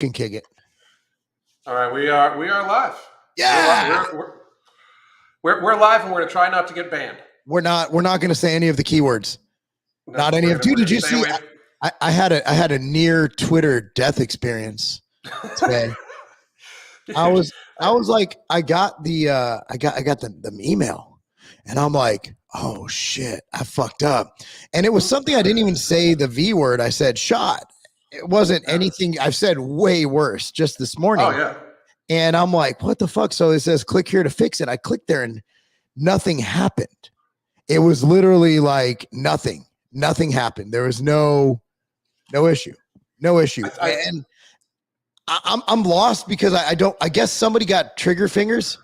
Can kick it. All right, we are live. Yeah, we're live, and we're gonna try not to get banned. We're not going to say any of the keywords. No, not any of. Dude, did you see? I had a near Twitter death experience today. I was like, I got the email, and I'm like, oh shit, I fucked up. And it was something I didn't even say the V word. I said shot. It wasn't anything. I've said way worse just this morning. Oh yeah. And I'm like, what the fuck? So it says click here to fix it. I clicked there and nothing happened. It was literally like nothing happened. There was no issue. And I'm lost because I guess somebody got trigger fingers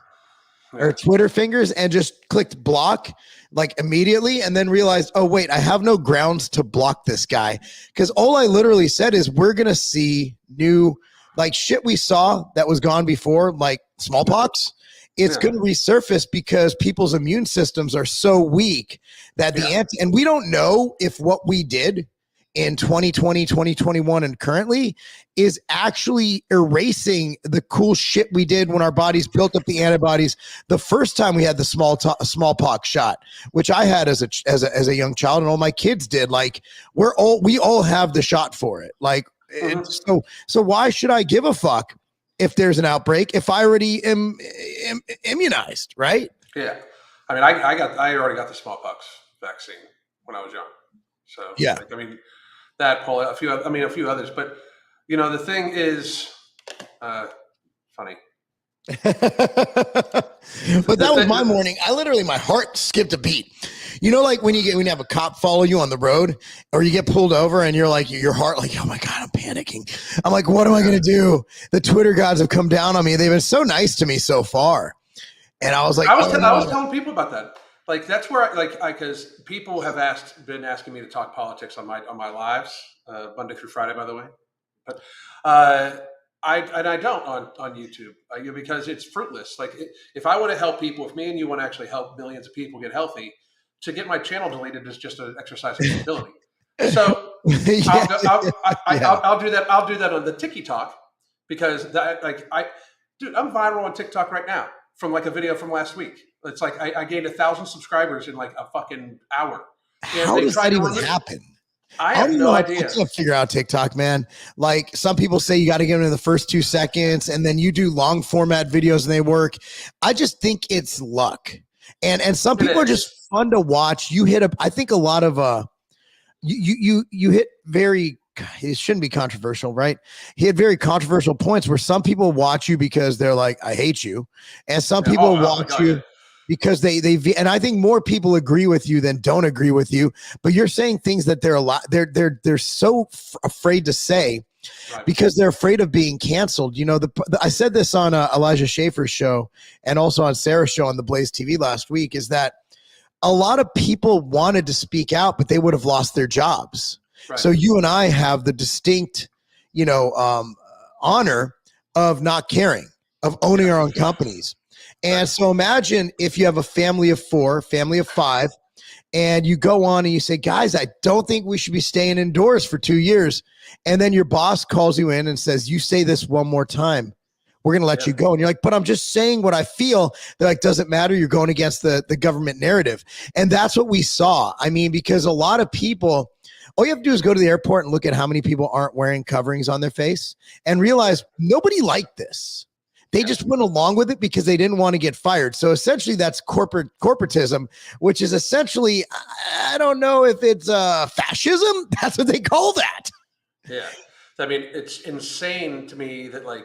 or Twitter fingers and just clicked block like immediately and then realized, oh wait, I have no grounds to block this guy. Cause all I literally said is we're going to see new like shit we saw that was gone before, like smallpox. It's going to resurface because people's immune systems are so weak that and we don't know if what we did in 2020, 2021, and currently is actually erasing the cool shit we did when our bodies built up the antibodies the first time we had the smallpox shot, which I had as a young child, and all my kids did. Like we all have the shot for it. Like so why should I give a fuck if there's an outbreak if I already am immunized, right? Yeah, I mean, I already got the smallpox vaccine when I was young, so yeah, like, I mean. That poll, a few others, but you know the thing is, funny. But that was my morning. I literally, my heart skipped a beat. You know, like when you have a cop follow you on the road, or you get pulled over, and you're like, your heart, like, oh my god, I'm panicking. I'm like, what am I gonna do? The Twitter gods have come down on me. They've been so nice to me so far, and I was like, I was telling people about that. Like that's where because people have been asking me to talk politics on my lives Monday through Friday, by the way, but I don't on YouTube because it's fruitless. Like if I want to help people, if me and you want to actually help millions of people get healthy, to get my channel deleted is just an exercise of humility. So I'll do that. I'll do that on the TikTok because dude, I'm viral on TikTok right now from like a video from last week. It's like I gained 1,000 subscribers in like a fucking hour. How does that even happen? I have no idea. I can't figure out TikTok, man. Like some people say you got to get them in the first 2 seconds and then you do long format videos and they work. I just think it's luck. And some people are just fun to watch. You hit I think a lot of you hit very, it shouldn't be controversial, right? He had very controversial points where some people watch you because they're like, I hate you. And some people watch you because they and I think more people agree with you than don't agree with you, but you're saying things that they're so afraid to say because they're afraid of being canceled. You know, I said this on Elijah Schaefer's show and also on Sarah's show on the Blaze TV last week, is that a lot of people wanted to speak out, but they would have lost their jobs. Right. So you and I have the distinct, honor of not caring, of owning our own companies. And so imagine if you have a family of 4, family of 5, and you go on and you say, guys, I don't think we should be staying indoors for 2 years. And then your boss calls you in and says, you say this one more time, we're going to let you go. And you're like, but I'm just saying what I feel. They're like, doesn't matter. You're going against the government narrative. And that's what we saw. I mean, because a lot of people, all you have to do is go to the airport and look at how many people aren't wearing coverings on their face and realize nobody liked this. They just went along with it because they didn't want to get fired. So essentially that's corporatism, which is essentially, I don't know if it's fascism. That's what they call that. Yeah. I mean, it's insane to me that I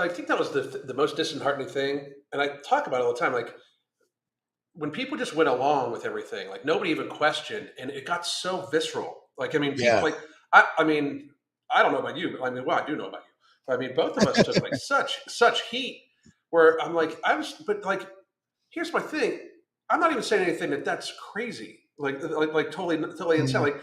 think that was the most disheartening thing. And I talk about it all the time. Like when people just went along with everything, like nobody even questioned, and it got so visceral. Like, I mean, people I mean, I don't know about you, but I mean, well, I do know about you. I mean, both of us took like such heat where I'm like, but like, here's my thing. I'm not even saying anything that's crazy, like totally insane. Like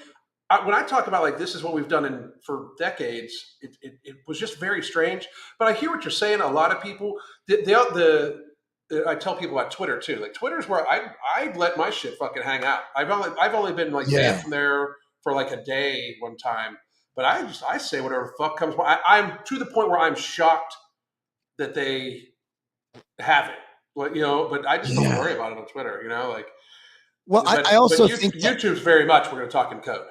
when I talk about like, this is what we've done for decades, it was just very strange, but I hear what you're saying. A lot of people, I tell people about Twitter too. Like Twitter's where I let my shit fucking hang out. I've only been like banned from there for like a day one time. But I say whatever the fuck comes. I'm to the point where I'm shocked that they have it. But but I just don't Yeah. worry about it on Twitter. Like, Well, I but also think that YouTube's very much we're going to talk in code.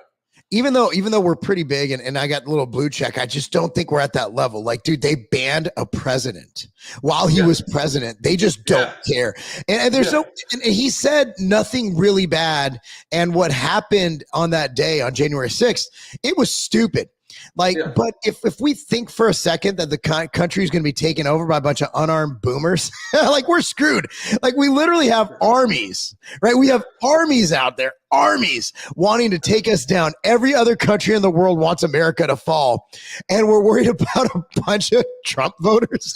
even though we're pretty big and I got a little blue check, I just don't think we're at that level. Like, dude, they banned a president while he was president. They just don't care. And there's no, and he said nothing really bad. And what happened on that day on January 6th, it was stupid. Like, but if we think for a second that the country is going to be taken over by a bunch of unarmed boomers, like we're screwed. Like we literally have armies, right? We have armies out there, armies wanting to take us down. Every other country in the world wants America to fall. And we're worried about a bunch of Trump voters.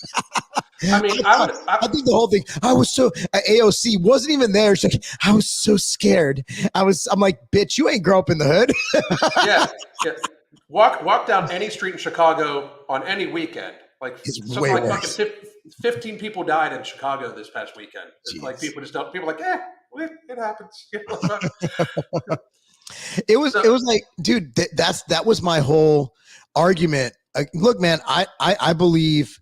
I mean, I think the whole thing, AOC wasn't even there. She's like, I was so scared. I'm like, bitch, you ain't grow up in the hood. yeah. Walk down any street in Chicago on any weekend. Like something like fucking 15 people died in Chicago this past weekend. It's like people just don't. People are like, it happens. It was like, dude, that was my whole argument. Look, man, I believe.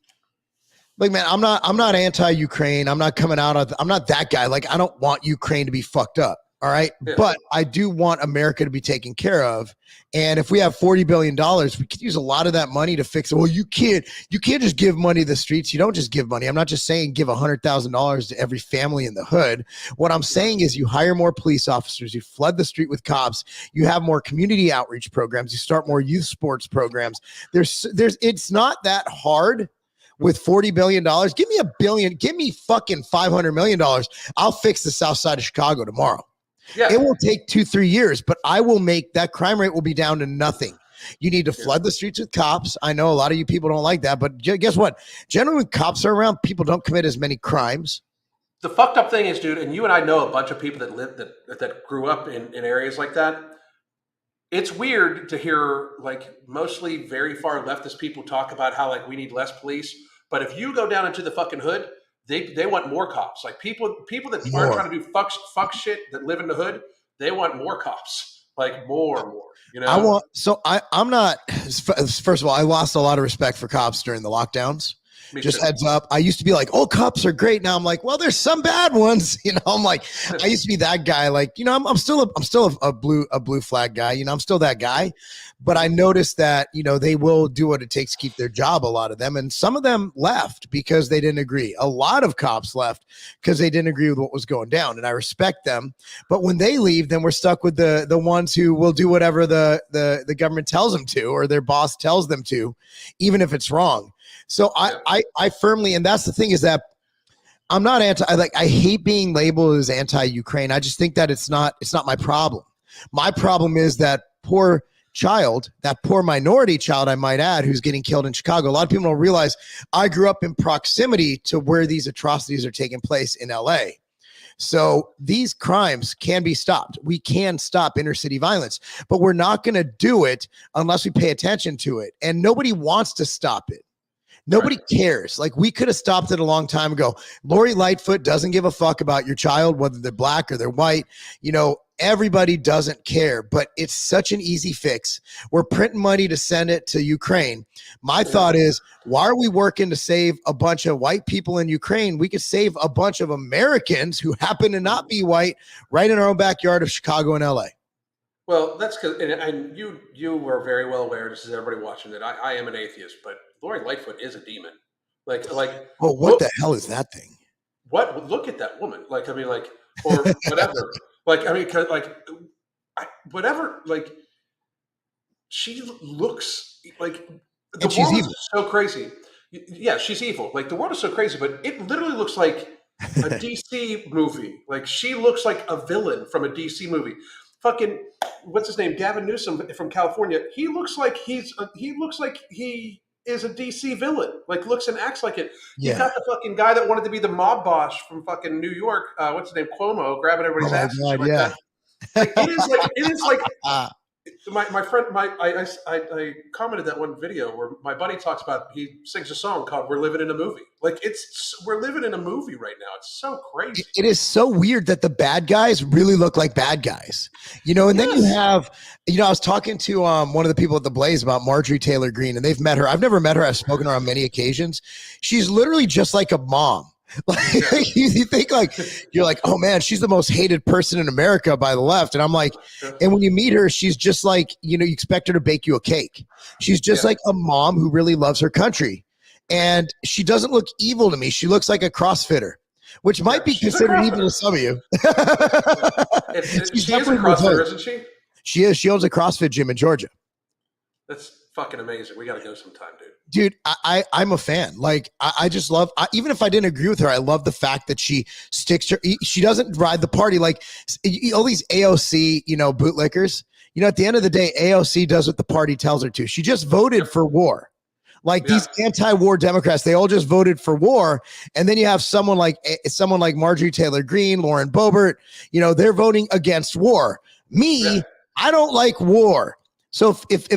Like, man, I'm not anti-Ukraine. I'm not coming out of. I'm not that guy. Like, I don't want Ukraine to be fucked up. All right. Yeah. But I do want America to be taken care of. And if we have $40 billion, we could use a lot of that money to fix it. Well, you can't just give money to the streets. You don't just give money. I'm not just saying give $100,000 to every family in the hood. What I'm saying is you hire more police officers, you flood the street with cops, you have more community outreach programs, you start more youth sports programs. It's not that hard. With $40 billion, give me $1 billion, give me fucking $500 million. I'll fix the south side of Chicago tomorrow. Yeah. It will take 2-3 years, but I will make that crime rate will be down to nothing. You need to flood the streets with cops. I know a lot of you people don't like that, but guess what? Generally, when cops are around, people don't commit as many crimes. The fucked up thing is, dude, and you and I know a bunch of people that grew up in areas like that. It's weird to hear like mostly very far leftist people talk about how like we need less police. But if you go down into the fucking hood, they want more cops. Like people that aren't trying to do fuck shit that live in the hood, they want more cops. Like more and more. I'm not. First of all, I lost a lot of respect for cops during the lockdowns. Just heads up. I used to be like, oh, cops are great. Now I'm like, well, there's some bad ones. I'm like, I used to be that guy. Like, I'm still a blue flag guy. I'm still that guy. But I noticed that, they will do what it takes to keep their job, a lot of them. And some of them left because they didn't agree. A lot of cops left because they didn't agree with what was going down. And I respect them. But when they leave, then we're stuck with the ones who will do whatever the government tells them to, or their boss tells them to, even if it's wrong. So I firmly, and that's the thing, is that I'm not I hate being labeled as anti-Ukraine. I just think that it's not my problem. My problem is that poor child, that poor minority child, I might add, who's getting killed in Chicago. A lot of people don't realize I grew up in proximity to where these atrocities are taking place in LA. So these crimes can be stopped. We can stop inner city violence, but we're not going to do it unless we pay attention to it. And nobody wants to stop it. Nobody cares. Like, we could have stopped it a long time ago. Lori Lightfoot doesn't give a fuck about your child, whether they're black or they're white. Everybody doesn't care, but it's such an easy fix. We're printing money to send it to Ukraine. My thought is, why are we working to save a bunch of white people in Ukraine? We could save a bunch of Americans who happen to not be white right in our own backyard of Chicago and LA. Well, that's because, and you were very well aware, this is everybody watching, that I am an atheist, but Lori Lightfoot is a demon. Like. Oh, what the hell is that thing? What? Look at that woman. Or whatever. Whatever. Like, she looks like the world is so crazy. Yeah, she's evil. Like, the world is so crazy, but it literally looks like a DC movie. Like, she looks like a villain from a DC movie. Fucking, what's his name? Gavin Newsom from California. He looks like he is a DC villain. Like, looks and acts like it. Yeah. You got the fucking guy that wanted to be the mob boss from fucking New York. What's his name? Cuomo, grabbing everybody's ass. God, yeah. Like, it is like my friend, I commented that one video where my buddy talks about, he sings a song called "We're Living in a Movie." Like we're living in a movie right now. It's so crazy. It is so weird that the bad guys really look like bad guys, and then you Yes. have, I was talking to one of the people at the Blaze about Marjorie Taylor Greene, and they've met her. I've never met her. I've spoken to her on many occasions. She's literally just like a mom. Like Yeah. you think you're like, oh man, she's the most hated person in America by the left. And I'm like, and when you meet her, she's just like, you expect her to bake you a cake. She's just Yeah. like a mom who really loves her country. And she doesn't look evil to me. She looks like a CrossFitter, which might be She's a considered evil to CrossFitter. some of you. She is a CrossFitter, isn't she? She is. She owns a CrossFit gym in Georgia. That's fucking amazing. We got to go sometime, dude. Dude, I'm a fan. Like, I just love, even if I didn't agree with her, I love the fact that she sticks to, she doesn't ride the party. Like all these AOC, bootlickers, at the end of the day, AOC does what the party tells her to. She just voted for war. Like these anti-war Democrats, they all just voted for war. And then you have someone like Marjorie Taylor Greene, Lauren Boebert, they're voting against war. Me, I don't like war. So if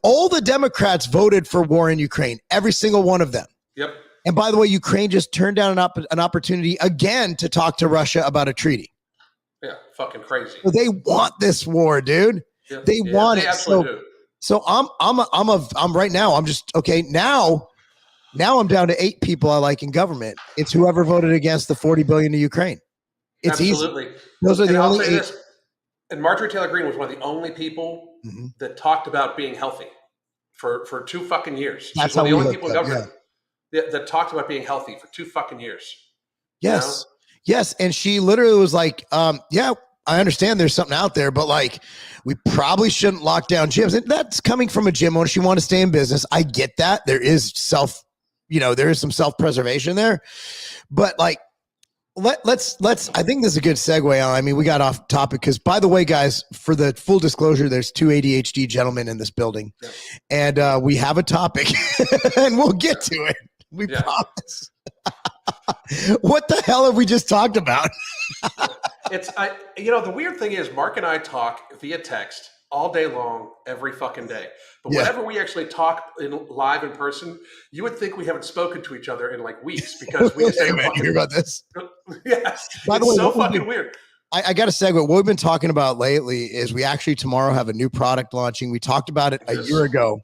all the Democrats voted for war in Ukraine, every single one of them. Yep. And by the way, Ukraine just turned down an opportunity again to talk to Russia about a treaty. Yeah, fucking crazy. So they want this war, dude. Yeah, they want they it. Absolutely do. So I'm right now. I'm just okay now. Now I'm down to 8 people I like in government. It's whoever voted against the $40 billion to Ukraine. It's absolutely easy. Those are the only 8. This, and Marjorie Taylor Greene was one of the only people that talked about being healthy for 2 fucking years. That's She's one how of the only people in up, government that talked about being healthy for 2 fucking years. Yes. Yes. And she literally was like, yeah, I understand there's something out there, but like, we probably shouldn't lock down gyms. And that's coming from a gym owner. She wanted to stay in business. I get that. There is there is some self-preservation there, but like, let's I think this is a good segue. I mean, we got off topic because, by the way, guys, for the full disclosure, there's 2 ADHD gentlemen in this building, and we have a topic and we'll get to it. We promise. What the hell have we just talked about? The weird thing is, Mark and I talk via text all day long, every fucking day. But whenever we actually talk live in person, you would think we haven't spoken to each other in like weeks because we just hear about this. Yeah, by the way, so fucking weird. I got to segue. What we've been talking about lately is we actually tomorrow have a new product launching. We talked about it a year ago,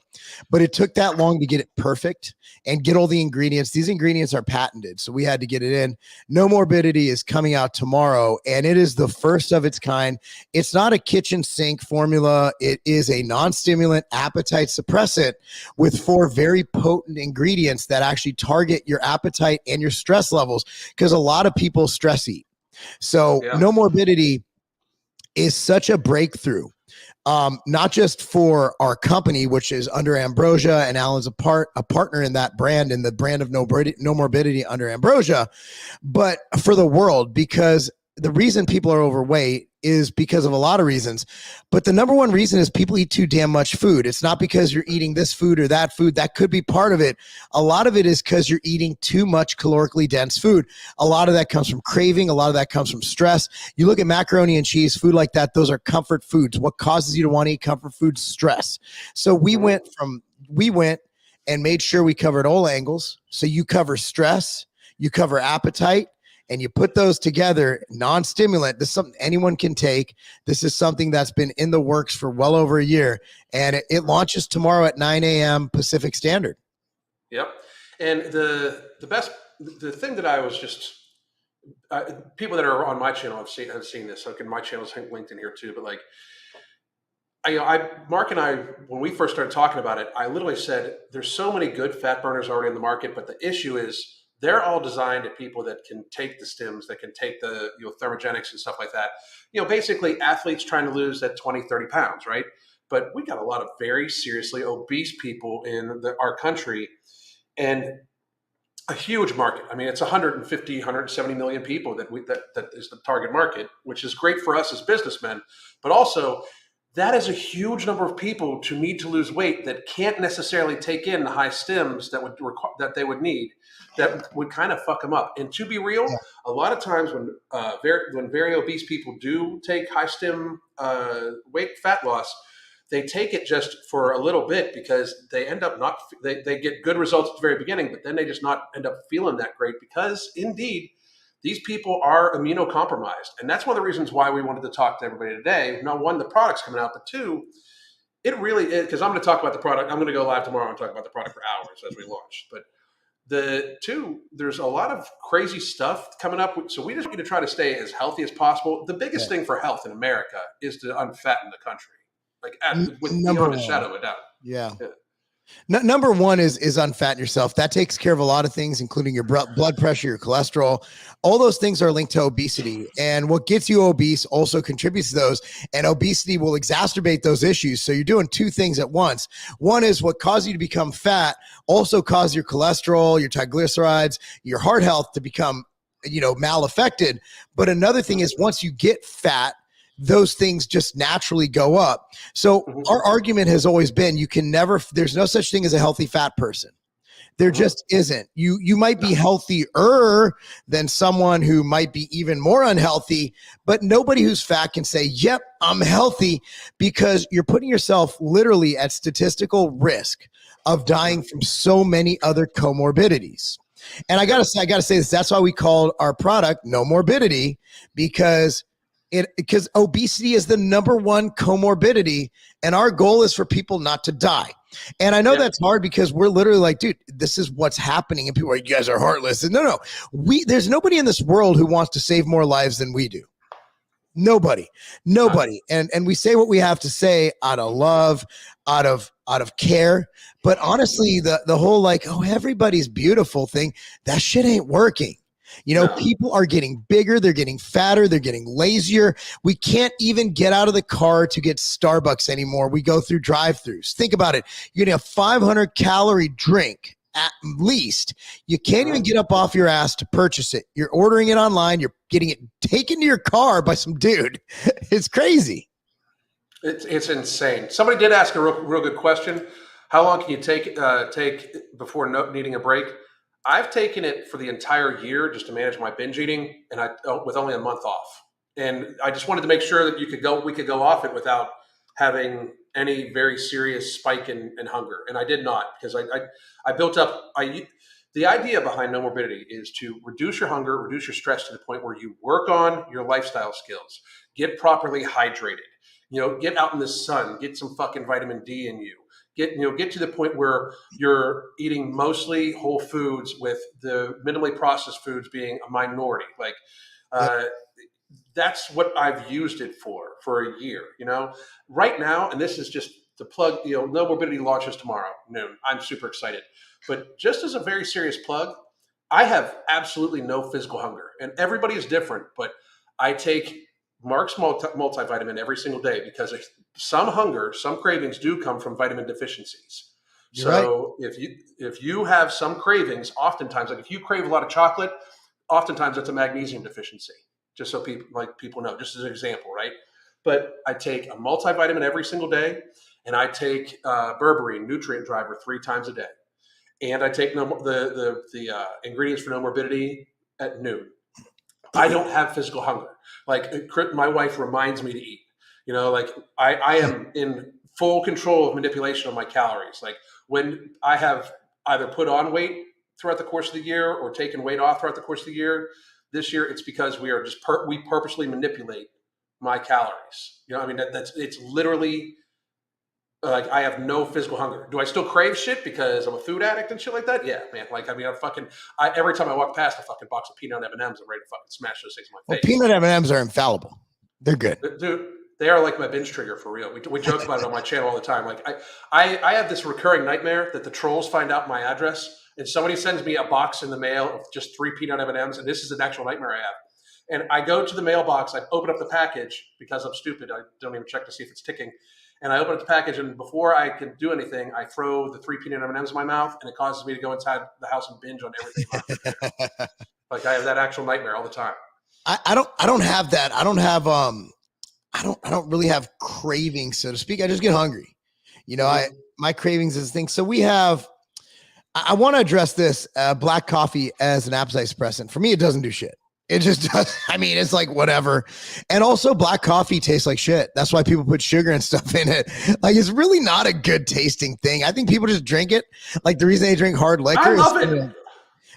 but it took that long to get it perfect and get all the ingredients. These ingredients are patented, so we had to get it in. No Morbidity is coming out tomorrow, and it is the first of its kind. It's not a kitchen sink formula. It is a non-stimulant appetite suppressant with 4 very potent ingredients that actually target your appetite and your stress levels, because a lot of people stress eat. So No Morbidity is such a breakthrough, not just for our company, which is under Ambrosia, and Alan's a partner in that brand, in the brand of No Morbidity under Ambrosia, but for the world, because the reason people are overweight is because of a lot of reasons. But the number one reason is people eat too damn much food. It's not because you're eating this food or that food. That could be part of it. A lot of it is because you're eating too much calorically dense food. A lot of that comes from craving. A lot of that comes from stress. You look at macaroni and cheese, food like that, those are comfort foods. What causes you to want to eat comfort food? Stress. So we went and made sure we covered all angles. So you cover stress, you cover appetite, and you put those together, non-stimulant. This is something anyone can take. This is something that's been in the works for well over a year, and it launches tomorrow at 9 a.m. Pacific Standard. Yep. And the thing that I was just, people that are on my channel have seen this. Okay, my channel's linked in here too. But like, Mark and I, when we first started talking about it, I literally said, "There's so many good fat burners already in the market, but the issue is." They're all designed at people that can take the stims, that can take the thermogenics and stuff like that. Basically athletes trying to lose that 20, 30 pounds, right? But we got a lot of very seriously obese people in our country, and a huge market. I mean, it's 150, 170 million people that is the target market, which is great for us as businessmen, but also that is a huge number of people to need to lose weight that can't necessarily take in the high stims that they would need, that would kind of fuck them up. And to be real, a lot of times when very obese people do take high stim fat loss, they take it just for a little bit because they end up not, they get good results at the very beginning, but then they just not end up feeling that great because indeed these people are immunocompromised. And that's one of the reasons why we wanted to talk to everybody today. Now, one, the product's coming out, but two, it really is, because I'm going to talk about the product. I'm going to go live tomorrow and talk about the product for hours as we launch. But the two, there's a lot of crazy stuff coming up. So we just want you to try to stay as healthy as possible. The biggest thing for health in America is to unfatten the country, like beyond a shadow of a doubt. Yeah. Number one is unfatten yourself. That takes care of a lot of things, including your blood pressure, your cholesterol. All those things are linked to obesity. And what gets you obese also contributes to those. And obesity will exacerbate those issues. So you're doing two things at once. One is what caused you to become fat also caused your cholesterol, your triglycerides, your heart health to become, malaffected. But another thing is once you get fat, those things just naturally go up. So our argument has always been there's no such thing as a healthy fat person. There just isn't. You might be healthier than someone who might be even more unhealthy, but nobody who's fat can say, yep, I'm healthy, because you're putting yourself literally at statistical risk of dying from so many other comorbidities. And I gotta say this, that's why we called our product No Morbidity, because obesity is the number one comorbidity, and our goal is for people not to die. And I know that's hard because we're literally like, dude, this is what's happening. And people are like, you guys are heartless. And no, there's nobody in this world who wants to save more lives than we do. Nobody. And we say what we have to say out of love, out of care. But honestly, the whole like, oh, everybody's beautiful thing, that shit ain't working. People are getting bigger, they're getting fatter, they're getting lazier. We can't even get out of the car to get Starbucks anymore. We go through drive-thrus. Think about it. You're getting a 500-calorie drink at least. You can't even get up off your ass to purchase it. You're ordering it online. You're getting it taken to your car by some dude. It's crazy. It's insane. Somebody did ask a real good question. How long can you take before needing a break? I've taken it for the entire year just to manage my binge eating, and with only a month off. And I just wanted to make sure that we could go off it without having any very serious spike in hunger. And I did not, because I built up. The idea behind No Morbidity is to reduce your hunger, reduce your stress to the point where you work on your lifestyle skills, get properly hydrated, get out in the sun, get some fucking vitamin D in you. Get to the point where you're eating mostly whole foods, with the minimally processed foods being a minority. That's what I've used it for a year. Right now, and this is just the plug. No Morbidity launches tomorrow noon. I'm super excited, but just as a very serious plug, I have absolutely no physical hunger, and everybody is different. But I take Marc's multivitamin every single day because some cravings do come from vitamin deficiencies. So right. if you have some cravings, oftentimes, like if you crave a lot of chocolate, oftentimes that's a magnesium deficiency. Just so people know, just as an example, right? But I take a multivitamin every single day, and I take berberine, nutrient driver, 3 times a day, and I take the ingredients for No Morbidity at noon. I don't have physical hunger. My wife reminds me to eat. I am in full control of manipulation of my calories. Like when I have either put on weight throughout the course of the year or taken weight off throughout the course of the year, this year it's because we are we purposely manipulate my calories. It's literally like I have no physical hunger. Do I still crave shit because I'm a food addict and shit like that? Yeah, man. Every time I walk past a fucking box of peanut M&Ms, I'm ready to fucking smash those things in my face. Peanut M&Ms are infallible. They're good. Dude, they are like my binge trigger for real. We joke about it on my channel all the time. Like I have this recurring nightmare that the trolls find out my address and somebody sends me a box in the mail of just 3 peanut M&Ms, and this is an actual nightmare I have. And I go to the mailbox, I open up the package because I'm stupid. I don't even check to see if it's ticking. And I open up the package, and before I can do anything, I throw the 3 peanut M&Ms in my mouth, and it causes me to go inside the house and binge on everything. Like I have that actual nightmare all the time. I don't have that. I don't really have cravings, so to speak. I just get hungry. My cravings is things. So I want to address this black coffee as an appetite suppressant. For me, it doesn't do shit. It just does. I mean, it's like whatever. And also black coffee tastes like shit. That's why people put sugar and stuff in it. Like it's really not a good tasting thing. I think people just drink it. Like the reason they drink hard liquor I love it.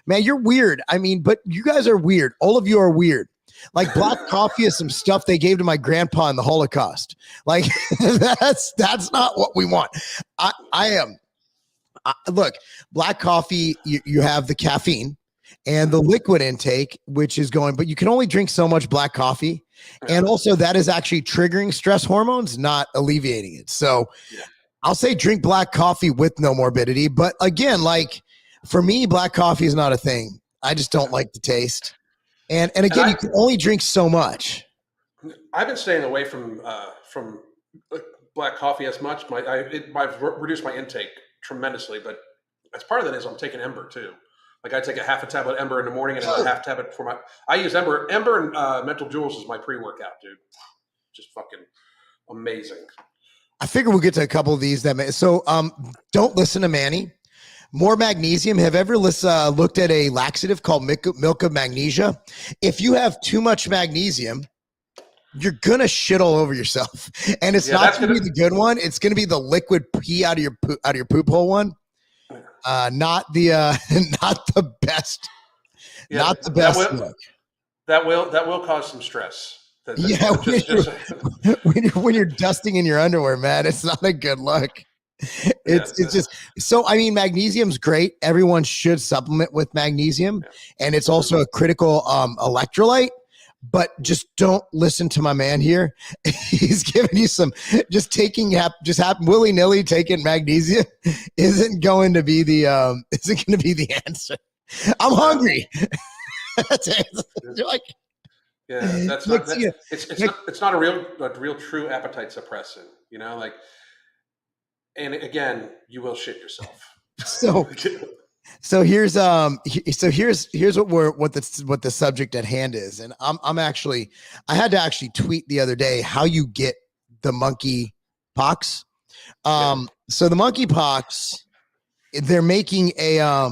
Man, you're weird. I mean, but you guys are weird. All of you are weird. Like black coffee is some stuff they gave to my grandpa in the Holocaust. Like that's not what we want. Look, black coffee, you have the caffeine and the liquid intake, which is going, but you can only drink so much black coffee. And also that is actually triggering stress hormones, not alleviating it. So I'll say drink black coffee with no morbidity. But again, like for me, black coffee is not a thing. I just don't like the taste. And again, you can only drink so much. I've been staying away from black coffee as much. I've reduced my intake tremendously, but as part of that is I'm taking Ember too. Like I take a half a tablet Ember in the morning and a half tablet for I use Ember and Mental Jewels is my pre-workout, dude. Just fucking amazing. I figure we'll get to a couple of these. So don't listen to Manny. More magnesium. Have you ever looked at a laxative called milk of magnesia? If you have too much magnesium, you're gonna shit all over yourself, and it's not gonna be the good one. It's gonna be the liquid pee out of your poop hole one. Not the best. Yeah, not the best. That will cause some stress. When you're dusting in your underwear, man, it's not a good look. It's just so. I mean, magnesium's great. Everyone should supplement with magnesium, and it's also a critical electrolyte. But just don't listen to my man here. He's giving you some. Just willy nilly taking magnesium isn't going to be the answer. I'm hungry. That's it. You're like. Yeah, that's not. It's not a real true appetite suppressant. You know, like. And again, you will shit yourself. So here's what the subject at hand is, and I had to actually tweet the other day how you get the monkeypox. So the monkeypox, they're making a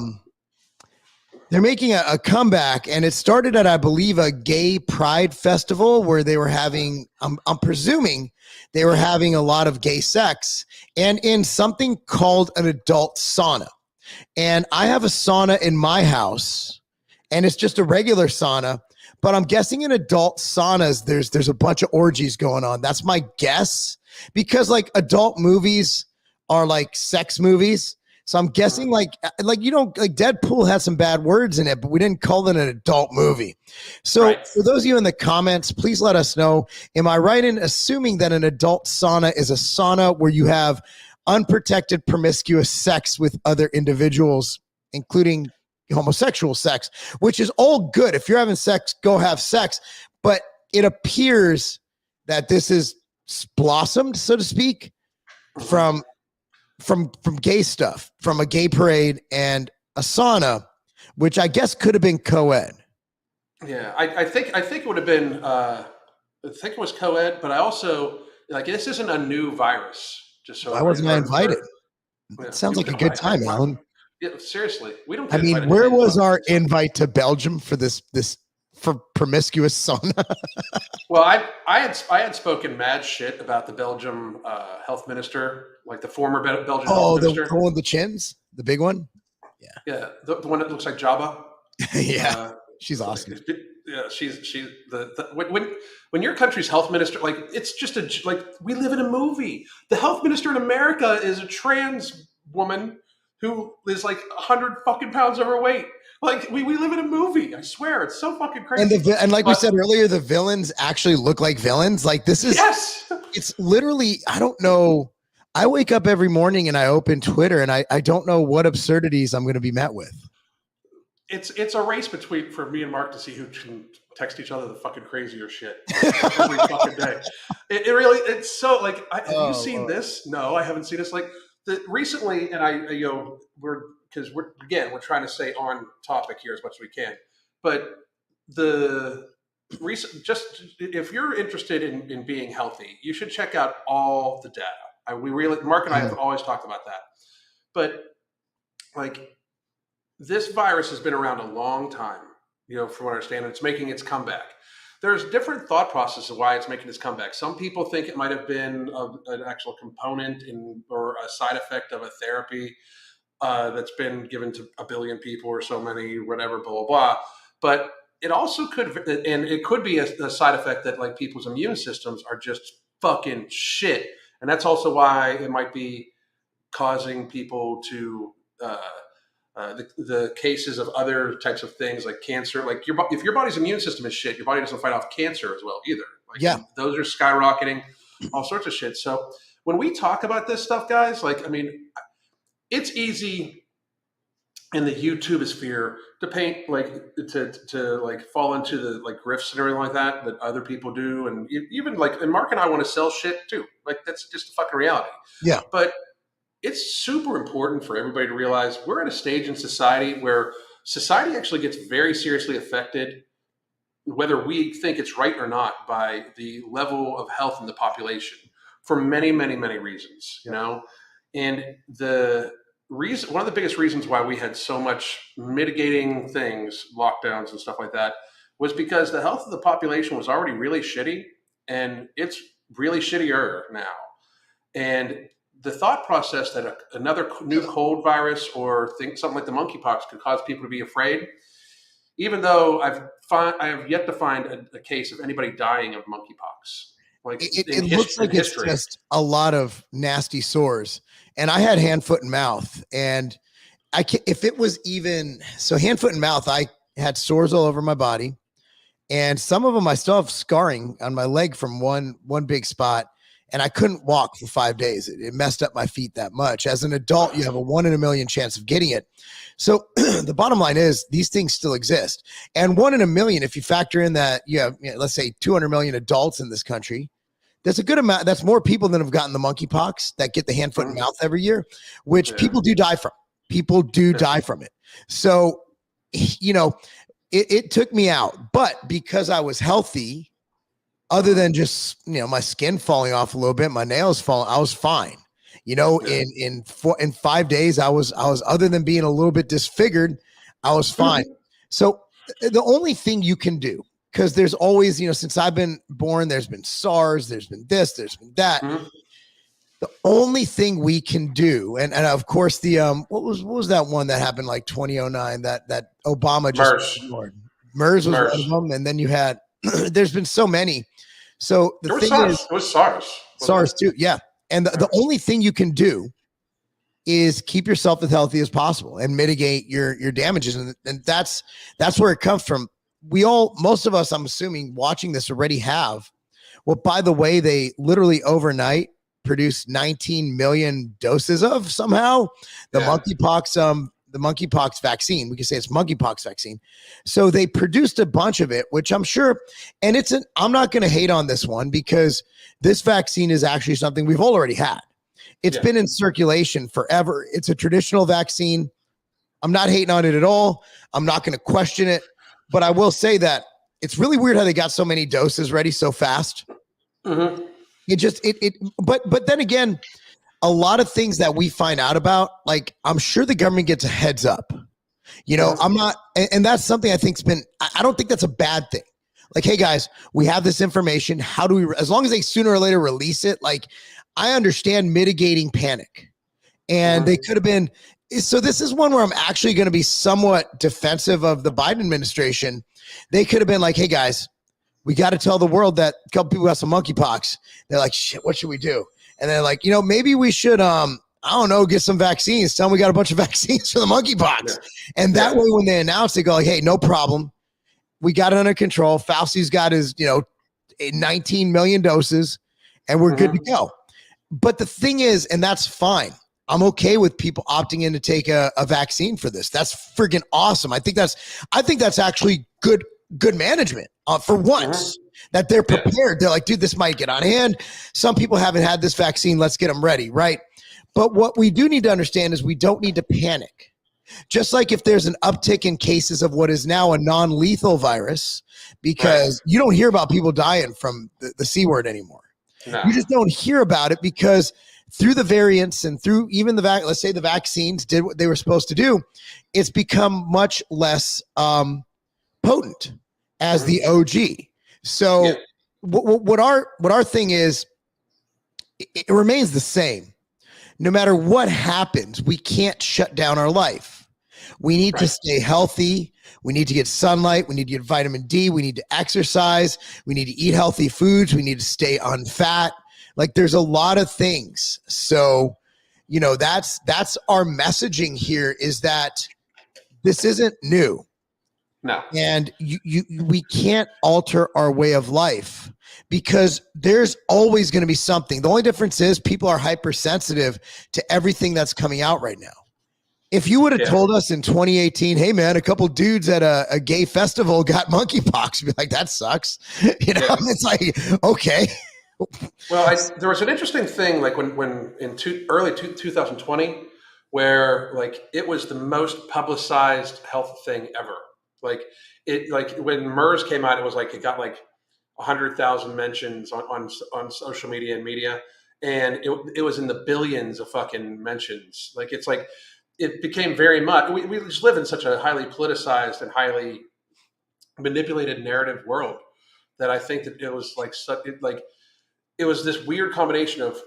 comeback, and it started at, I believe, a gay pride festival where they were having, I'm presuming they were having a lot of gay sex, and in something called an adult sauna. And I have a sauna in my house, and it's just a regular sauna, but I'm guessing in adult saunas, there's a bunch of orgies going on. That's my guess, because like adult movies are like sex movies. So I'm guessing like Deadpool had some bad words in it, but we didn't call it an adult movie. So for those of you in the comments, please let us know, am I right in assuming that an adult sauna is a sauna where you have unprotected promiscuous sex with other individuals, including homosexual sex, which is all good. If you're having sex, go have sex. But it appears that this is blossomed, so to speak, from gay stuff, from a gay parade and a sauna, which I guess could have been co-ed. Yeah, I think it would have been. I think it was co-ed, but I also this isn't a new virus. Just so why wasn't I invited? It sounds like a good time, Alan. Yeah, seriously, we don't. I mean, where was our invite to Belgium for this for promiscuous sauna? Well, I had spoken mad shit about the Belgium health minister, like the former Belgian health minister. The one with the chins, the big one. Yeah, the one that looks like Jabba. Yeah, she's awesome. Yeah, she's when your country's health minister, like it's just we live in a movie. The health minister in America is a trans woman who is like 100 fucking pounds overweight. Like we live in a movie. I swear, it's so fucking crazy. And like we said earlier, the villains actually look like villains. Like this is It's literally, I don't know. I wake up every morning and I open Twitter and I don't know what absurdities I'm going to be met with. It's a race for me and Mark to see who can text each other the fucking crazier shit every fucking day. It's so like, have you seen this? No, I haven't seen this. Like recently, and we're trying to stay on topic here as much as we can. But if you're interested in being healthy, you should check out all the data. Mark and I have always talked about that. But like, this virus has been around a long time. from what I understand, it's making its comeback. There's different thought processes of why it's making its comeback. Some people think it might have been an actual component or a side effect of a therapy that's been given to a billion people or so many, whatever, blah, blah, blah. But it also could, and it could be a side effect that like people's immune systems are just fucking shit. And that's also why it might be causing people to, the cases of other types of things like cancer, like if your body's immune system is shit, your body doesn't fight off cancer as well either. Like Yeah. those are skyrocketing, all sorts of shit. So when we talk about this stuff, guys, like, I mean, it's easy in the YouTube sphere to paint like to like fall into the like grifts and everything like that other people do, and even like, and Mark and I want to sell shit too. Like that's just a fucking reality. Yeah. But it's super important for everybody to realize we're at a stage in society where society actually gets very seriously affected, whether we think it's right or not, by the level of health in the population for many, many, many reasons, and one of the biggest reasons why we had so much mitigating things, lockdowns and stuff like that, was because the health of the population was already really shitty, and it's really shittier now. And the thought process that another new cold virus or something like the monkeypox could cause people to be afraid, even though I have yet to find a case of anybody dying of monkeypox. Like it looks like it's just a lot of nasty sores. And I had hand, foot, and mouth. And if it was even so, hand, foot, and mouth, I had sores all over my body. And some of them I still have scarring on my leg from one big spot. And I couldn't walk for 5 days. It messed up my feet that much. As an adult, you have a 1 in a million chance of getting it. So the bottom line is these things still exist. And 1 in a million, if you factor in that you have, let's say 200 million adults in this country, that's a good amount. That's more people than have gotten the monkeypox that get the hand, foot, and mouth every year, which people do die from. People do die from it. So, it took me out. But because I was healthy, other than just, my skin falling off a little bit, my nails falling, I was fine. In 5 days, I was, other than being a little bit disfigured, I was fine. So the only thing you can do, because there's always, since I've been born, there's been SARS, there's been this, there's been that. The only thing we can do, and of course the what was that one that happened like 2009 that Obama just ignored? MERS was one of them, and then you had there's been so many. So the thing is, it was SARS. SARS too, yeah. And the only thing you can do is keep yourself as healthy as possible and mitigate your damages, and that's where it comes from. Most of us, I'm assuming, watching this already have. Well, by the way, they literally overnight produced 19 million doses of somehow the monkeypox vaccine. We can say it's monkeypox vaccine. So they produced a bunch of it, which I'm sure, and I'm not going to hate on this one because this vaccine is actually something we've already had. It's been in circulation forever. It's a traditional vaccine. I'm not hating on it at all. I'm not going to question it, but I will say that it's really weird how they got so many doses ready so fast. But then again, a lot of things that we find out about, like, I'm sure the government gets a heads up. I'm not, and that's something I think's been, I don't think that's a bad thing. Like, hey guys, we have this information. How do we, as long as they sooner or later release it, like, I understand mitigating panic. And they could have been, so this is one where I'm actually going to be somewhat defensive of the Biden administration. They could have been like, hey guys, we got to tell the world that a couple people got some monkeypox. They're like, shit, what should we do? And they're like, maybe we should, I don't know, get some vaccines. Tell them we got a bunch of vaccines for the monkeypox. And that way, when they announce, they go like, hey, no problem. We got it under control. Fauci's got his, 19 million doses and we're good to go. But the thing is, and that's fine. I'm okay with people opting in to take a vaccine for this. That's friggin' awesome. I think that's actually good management for once that they're prepared. They're like, dude, this might get out of hand. Some people haven't had this vaccine. Let's get them ready. Right. But what we do need to understand is we don't need to panic. Just like if there's an uptick in cases of what is now a non-lethal virus, because you don't hear about people dying from the C word anymore. No. You just don't hear about it because through the variants and through even let's say the vaccines did what they were supposed to do, it's become much less potent as Mhm. the OG. So Yeah. what our thing is, it remains the same. No matter what happens, we can't shut down our life. We need to Right. stay healthy. We need to get sunlight. We need to get vitamin D. We need to exercise. We need to eat healthy foods. We need to stay unfat. Like there's a lot of things. So, that's our messaging here, is that this isn't new. No. And we can't alter our way of life because there's always going to be something. The only difference is people are hypersensitive to everything that's coming out right now. If you would have told us in 2018, hey man, a couple dudes at a gay festival got monkeypox, be like, that sucks. It's like, okay. Well, there was an interesting thing, like when in early 2020, where like it was the most publicized health thing ever. Like when MERS came out, it was like it got like 100,000 mentions on social media and media, and it was in the billions of fucking mentions. Like it's like it became very much. We just live in such a highly politicized and highly manipulated narrative world that I think that it was like it was this weird combination of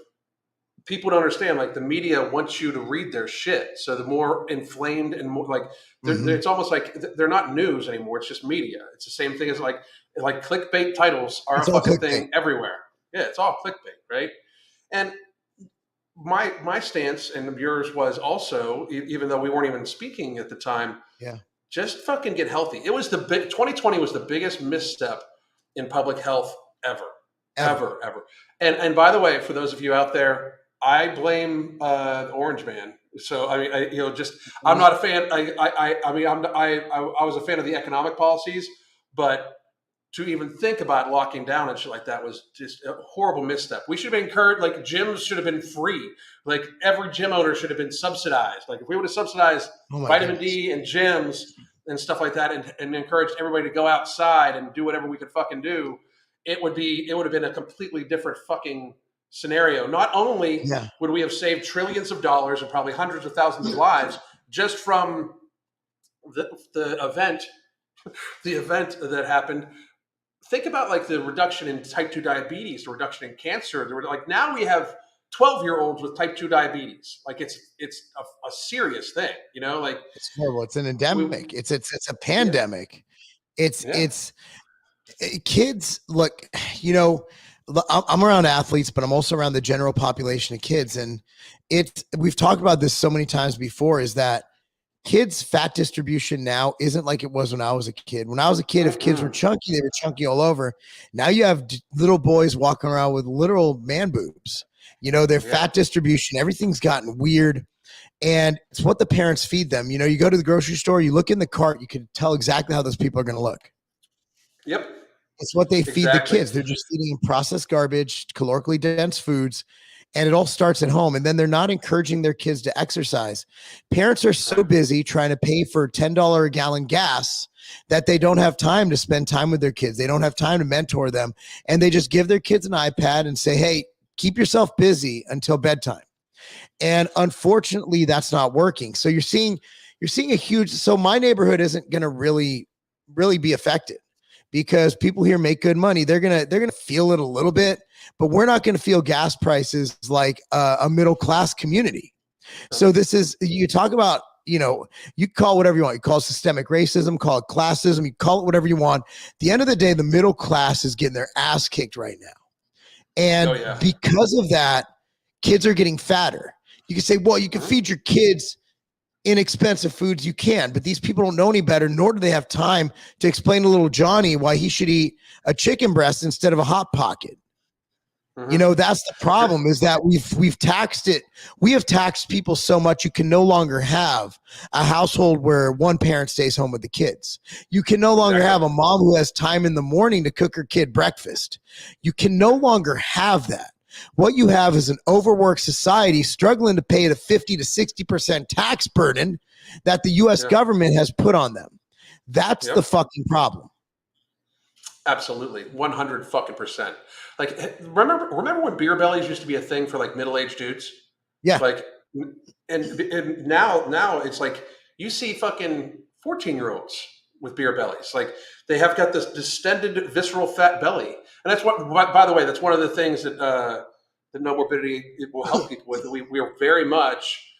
people don't understand, like the media wants you to read their shit, so the more inflamed and more like it's almost like they're not news anymore, it's just media. It's the same thing as like clickbait titles are It's a all fucking clickbait. thing everywhere. Yeah, it's all clickbait, right? And my stance and yours was also, even though we weren't even speaking at the time, Yeah. just fucking get healthy. It was 2020 was the biggest misstep in public health ever. And by the way, for those of you out there, I blame the Orange Man. So I mean, I'm not a fan. I was a fan of the economic policies, but to even think about locking down and shit like that was just a horrible misstep. We should have been encouraged. Like gyms should have been free. Like every gym owner should have been subsidized. Like if we would have subsidized vitamin D and gyms and stuff like that, and encouraged everybody to go outside and do whatever we could fucking do, it would have been a completely different fucking scenario. Not only would we have saved trillions of dollars and probably hundreds of thousands of lives just from the event that happened. Think about like the reduction in type 2 diabetes, the reduction in cancer. Like now we have 12-year-olds with type 2 diabetes. Like it's a serious thing, like it's horrible. It's an endemic. It's a pandemic. It's kids. Look, I'm around athletes, but I'm also around the general population of kids. And we've talked about this so many times before, is that kids' fat distribution now isn't like it was when I was a kid. When I was a kid, if kids were chunky, they were chunky all over. Now you have little boys walking around with literal man boobs. Their fat distribution, everything's gotten weird. And it's what the parents feed them. You go to the grocery store, you look in the cart, you can tell exactly how those people are going to look. Yep. It's what they feed the kids. They're just eating processed garbage, calorically dense foods. And it all starts at home. And then they're not encouraging their kids to exercise. Parents are so busy trying to pay for $10 a gallon gas that they don't have time to spend time with their kids. They don't have time to mentor them. And they just give their kids an iPad and say, hey, keep yourself busy until bedtime. And unfortunately, that's not working. So you're seeing a huge, so my neighborhood isn't going to really be affected, because people here make good money. They're going to feel it a little bit, but we're not going to feel gas prices like a middle-class community. So this is, you talk about, you call it whatever you want. You call it systemic racism, call it classism, you call it whatever you want. At the end of the day, the middle class is getting their ass kicked right now. And because of that, kids are getting fatter. You can say, well, you can feed your kids inexpensive foods, you can, but these people don't know any better, nor do they have time to explain to little Johnny why he should eat a chicken breast instead of a Hot Pocket. That's the problem, is that we've taxed it. We have taxed people so much, you can no longer have a household where one parent stays home with the kids. You can no longer have a mom who has time in the morning to cook her kid breakfast. You can no longer have that. What you have is an overworked society struggling to pay the 50 to 60% tax burden that the U.S. government has put on them. That's the fucking problem. Absolutely, 100 fucking percent. Like, remember when beer bellies used to be a thing for like middle-aged dudes? Yeah. Like, and now it's like you see fucking 14-year-olds with beer bellies. Like they have got this distended, visceral fat belly, and that's what. By the way, that's one of the things that that No Morbidity it will help people with. We are very much.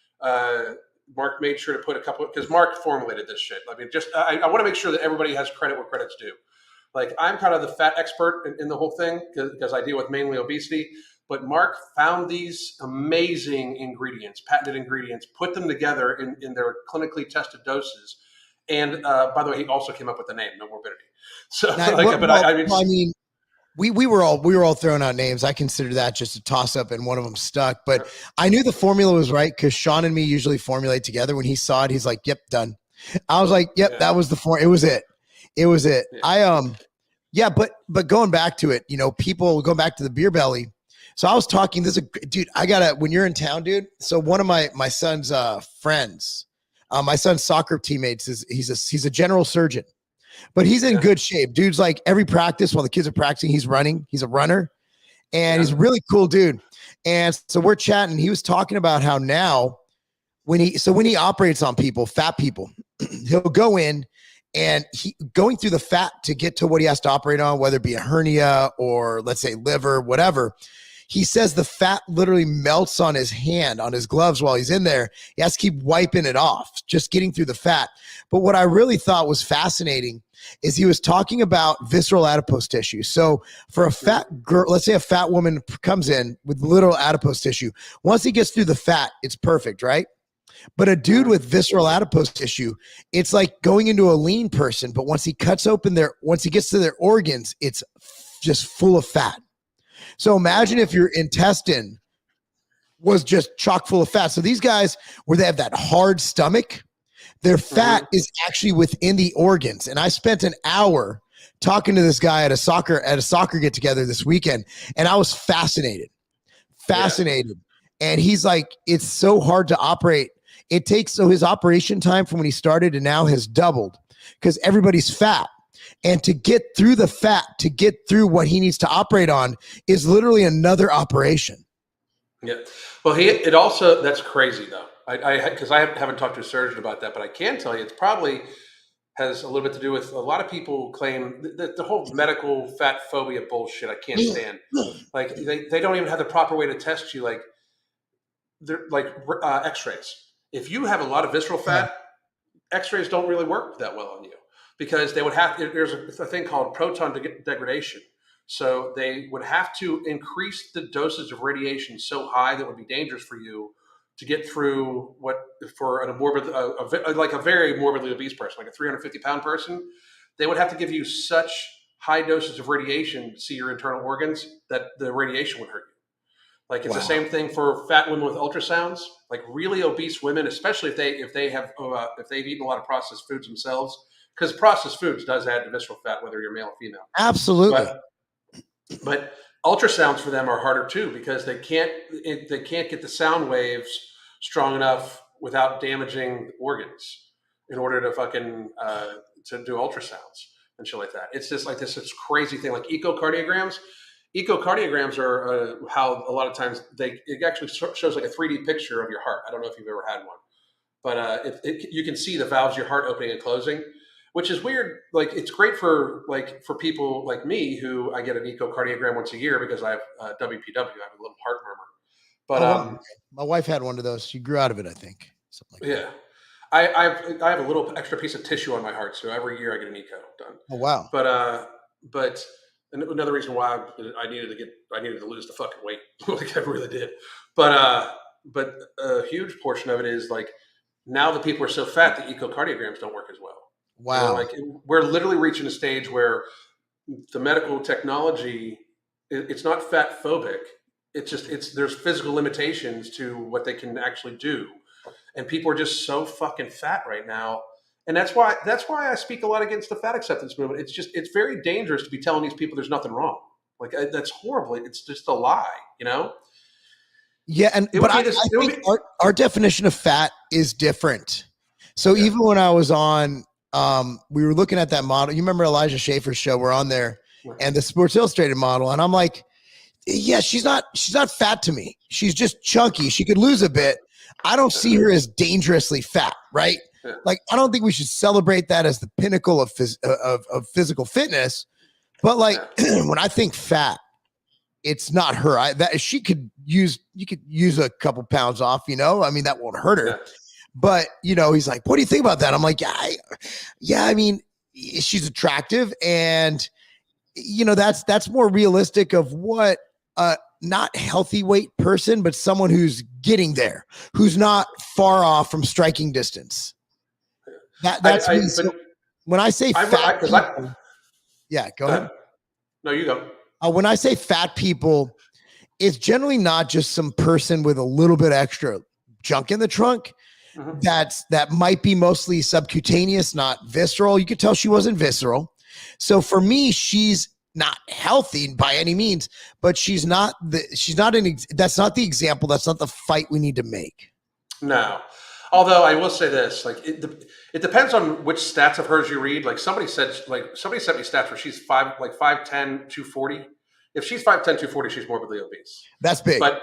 Marc made sure to put a couple because Marc formulated this shit. I mean, just I want to make sure that everybody has credit where credit's due. Like I'm kind of the fat expert in the whole thing because I deal with mainly obesity. But Marc found these amazing ingredients, patented ingredients, put them together in their clinically tested doses. And by the way, he also came up with the name No Morbidity. So, I mean, we were all throwing out names. I consider that just a toss up, and one of them stuck. But I knew the formula was right because Sean and me usually formulate together. When he saw it, he's like, "Yep, done." I was like, "Yep, that was the form. It was it. It was it." Yeah. But going back to it, people going back to the beer belly. So I was talking. Dude. When you're in town, dude. So one of my son's friends, my son's soccer teammates he's a general surgeon. But he's in good shape. Dude's like every practice while the kids are practicing, he's running. He's a runner. And he's a really cool dude. And so we're chatting. He was talking about how now when he operates on people, fat people, he'll go in and going through the fat to get to what he has to operate on, whether it be a hernia or let's say liver, whatever. He says the fat literally melts on his hand, on his gloves while he's in there. He has to keep wiping it off, just getting through the fat. But what I really thought was fascinating is he was talking about visceral adipose tissue. So for a fat girl, let's say a fat woman comes in with literal adipose tissue. Once he gets through the fat, it's perfect, right? But a dude with visceral adipose tissue, it's like going into a lean person. But once he gets to their organs, it's just full of fat. So imagine if your intestine was just chock full of fat. So these guys, where they have that hard stomach, their fat is actually within the organs. And I spent an hour talking to this guy at a soccer get together this weekend, and I was fascinated. And he's like, it's so hard to operate. So his operation time from when he started to now has doubled because everybody's fat. And to get through the fat, to get through what he needs to operate on is literally another operation. Yeah. Well, that's crazy though. Because I haven't talked to a surgeon about that, but I can tell you it's probably has a little bit to do with a lot of people claim that the whole medical fat phobia bullshit I can't stand. Like they don't even have the proper way to test you. Like they're like x-rays. If you have a lot of visceral fat, x-rays don't really work that well on you because they would there's a thing called proton degradation. So they would have to increase the dosage of radiation so high that would be dangerous for you to get through for a very morbidly obese person, like a 350-pound person. They would have to give you such high doses of radiation to see your internal organs that the radiation would hurt you. Like it's the same thing for fat women with ultrasounds. Like really obese women, especially if they've eaten a lot of processed foods themselves, because processed foods does add to visceral fat, whether you're male or female. Absolutely. But ultrasounds for them are harder too because they can't get the sound waves strong enough without damaging organs in order to fucking to do ultrasounds and shit like that. It's just like this crazy thing like echocardiograms. Echocardiograms are how a lot of times it actually shows like a 3D picture of your heart. I don't know if you've ever had one, but you can see the valves of your heart opening and closing, which is weird. Like it's great for people like me who I get an ecocardiogram once a year because I have WPW. I have a little heart murmur. But my wife had one of those. She grew out of it, I think. Something like that. I have a little extra piece of tissue on my heart, so every year I get an echo done. Oh wow! But another reason why I needed to lose the fucking weight, like I really did. But a huge portion of it is like now that people are so fat, the echocardiograms don't work as well. Wow! Like we're literally reaching a stage where the medical technology, it's not fat phobic. There's physical limitations to what they can actually do, and people are just so fucking fat right now. And that's why I speak a lot against the fat acceptance movement. It's very dangerous to be telling these people there's nothing wrong. Like that's horrible. It's just a lie, Yeah, I think our definition of fat is different. So even when I was on, we were looking at that model. You remember Elijah Schaefer's show? We're on there, and the Sports Illustrated model, and I'm like, yeah, she's not fat to me. She's just chunky. She could lose a bit. I don't see her as dangerously fat, right? Like, I don't think we should celebrate that as the pinnacle of of physical fitness. But like, when I think fat, it's not her. You could use a couple pounds off, you know, I mean, that won't hurt her. But, you know, he's like, what do you think about that? I'm like, yeah, I mean, she's attractive, and, you know, that's more realistic of what not healthy weight person, but someone who's getting there, who's not far off from striking distance. That's me. So when I say fat people, yeah, go ahead. No, you go. When I say fat people, it's generally not just some person with a little bit extra junk in the trunk. That might be mostly subcutaneous, not visceral. You could tell she wasn't visceral. So for me, she's not healthy by any means, but that's not the example. That's not the fight we need to make. No. Although I will say this, like it depends on which stats of hers you read. Like somebody sent me stats where she's 5'10", 240. If she's 5'10", 240, she's morbidly obese. That's big. But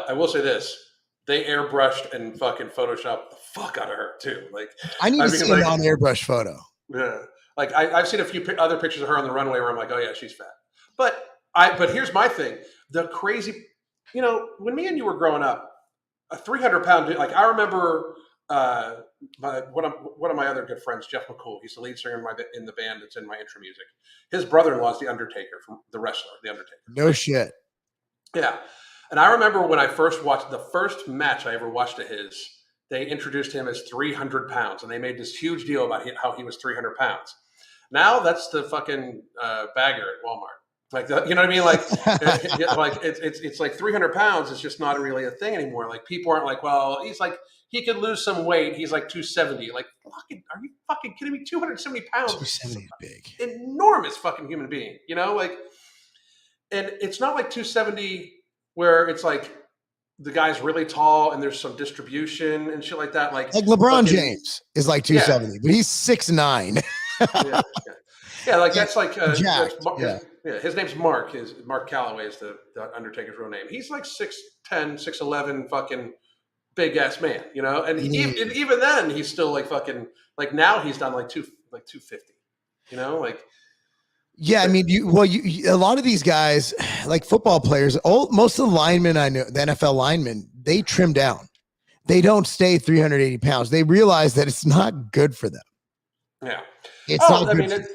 I will say this. They airbrushed and fucking photoshopped the fuck out of her too. Like I need to see a non-airbrush photo. Yeah. Like I've seen a few other pictures of her on the runway where I'm like, oh yeah, she's fat. But here's my thing. The crazy, you know, when me and you were growing up, a 300-pound dude, like I remember one of my other good friends, Jeff McCool, he's the lead singer in the band that's in my intro music. His brother-in-law is the Undertaker, from the wrestler, the Undertaker. No shit. Yeah. And I remember when I first watched the first match I ever watched of his, they introduced him as 300 pounds, and they made this huge deal about how he was 300 pounds. Now that's the fucking bagger at Walmart. Like, you know what I mean? Like, it's like 300 pounds is just not really a thing anymore. Like, people aren't like, well, he's like, he could lose some weight. He's like 270. Like, fucking, are you fucking kidding me? 270 pounds. 270 is big. Enormous fucking human being, you know? Like, and it's not like 270 where it's like the guy's really tall and there's some distribution and shit like that. Like LeBron James is like 270, but he's 6'9". Yeah, like that's like his name's Marc. Marc Calloway is the Undertaker's real name. He's like 6'10", 6'11", fucking big ass man, you know. And even then, he's still like fucking like now he's done like 250, you know, like. Yeah, I mean, a lot of these guys, like football players, most of the linemen I know, the NFL linemen, they trim down. They don't stay 380 pounds. They realize that it's not good for them. Yeah. It's not good. I mean,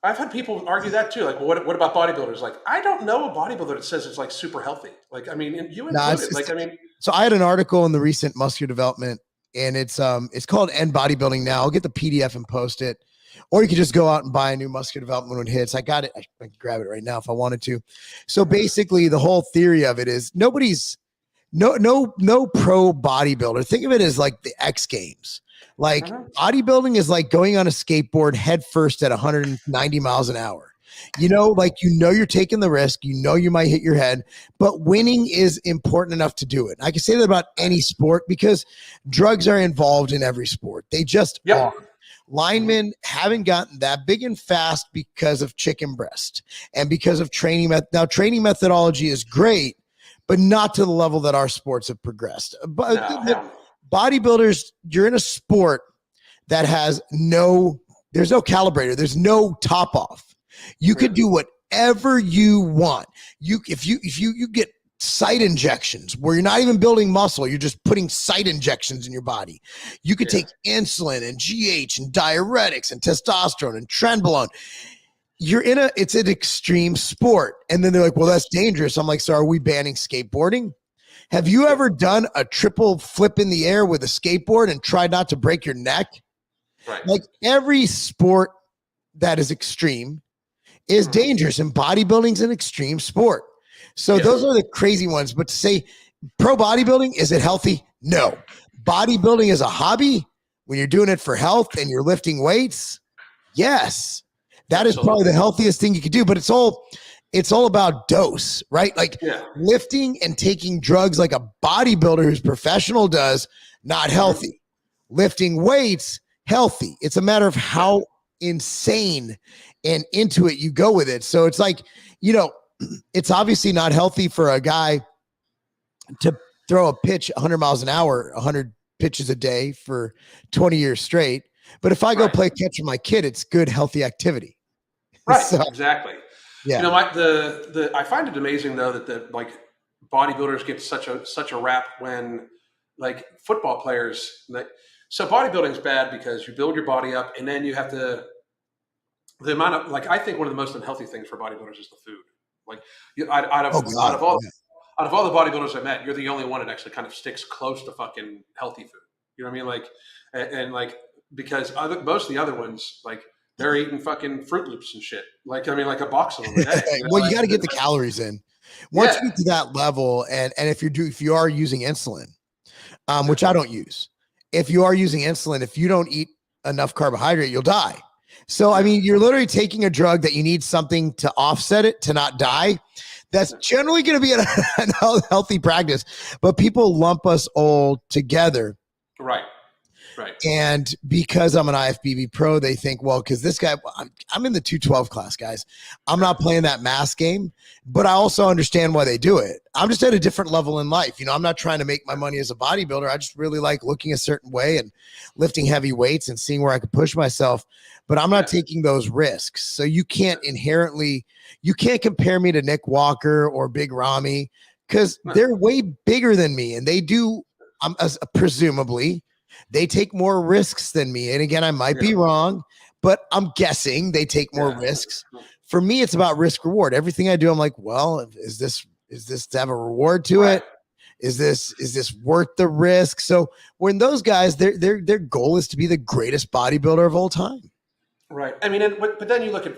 I've had people argue that too. Like, well, what about bodybuilders? Like, I don't know a bodybuilder that says it's like super healthy. Like, I mean, you included. Like, I mean. So I had an article in the recent Muscular Development, and it's called End Bodybuilding Now. I'll get the PDF and post it. Or you could just go out and buy a new Muscular Development when it hits. I got it. I can grab it right now if I wanted to. So basically, the whole theory of it is no pro bodybuilder. Think of it as like the X Games. Like bodybuilding is like going on a skateboard head first at 190 miles an hour. You know, like, you're taking the risk, you might hit your head, but winning is important enough to do it. I can say that about any sport because drugs are involved in every sport. They just are. Linemen haven't gotten that big and fast because of chicken breast and because of training. Now, training methodology is great, but not to the level that our sports have progressed. But bodybuilders, you're in a sport that has there's no calibrator. There's no top off. You could do whatever you want. If you get site injections where you're not even building muscle, you're just putting site injections in your body. You could take insulin and GH and diuretics and testosterone and trenbolone. It's an extreme sport. And then they're like, well, that's dangerous. I'm like, so are we banning skateboarding? Have you ever done a triple flip in the air with a skateboard and tried not to break your neck? Right. Like, every sport that is extreme is dangerous, and bodybuilding's an extreme sport. So those are the crazy ones. But to say pro bodybuilding, is it healthy? No. Bodybuilding is a hobby when you're doing it for health and you're lifting weights. Yes. That is probably the healthiest thing you could do, but it's all about dose, right? Like lifting and taking drugs like a bodybuilder who's professional does, not healthy. Lifting weights, healthy. It's a matter of how insane and into it you go with it. So it's like, it's obviously not healthy for a guy to throw a pitch 100 miles an hour, 100 pitches a day for 20 years straight. But if I go Right. play catch with my kid, it's good, healthy activity. Right. So Exactly. You yeah. know, I find it amazing though that the like bodybuilders get such a rap when like football players like so bodybuilding's bad because you build your body up and then you have to the amount of like I think one of the most unhealthy things for bodybuilders is the food. Like Oh God. Yeah. out of all the bodybuilders I met, you're the only one that actually kind of sticks close to fucking healthy food. You know what I mean? Like and like because most of the other ones like they're eating fucking Fruit Loops and shit. Like I mean, like a box of them a day. You know, Well, you like got to get the calories in. Once you yeah, get to that level, and if you are using insulin, yeah, which I don't use, if you are using insulin, if you don't eat enough carbohydrate, you'll die. So I yeah, mean, you're literally taking a drug that you need something to offset it to not die. That's generally going to be a healthy practice, but people lump us all together. right, right. And because I'm an IFBB pro, they think, well, because this guy, I'm in the 212 class, guys. I'm Yeah. not playing that mass game, but I also understand why they do it. I'm just at a different level in life. You know, I'm not trying to make my money as a bodybuilder. I just really like looking a certain way and lifting heavy weights and seeing where I can push myself. But I'm not Yeah. taking those risks. So you can't compare me to Nick Walker or Big Ramy because No, they're way bigger than me and they do, presumably, they take more risks than me. And again, I might yeah, be wrong, but I'm guessing they take more yeah. risks. For me, it's about risk reward. Everything I do, I'm like, well, is this to have a reward to Right, it? Is this worth the risk? So when those guys, their goal is to be the greatest bodybuilder of all time. right. I mean, but then you look at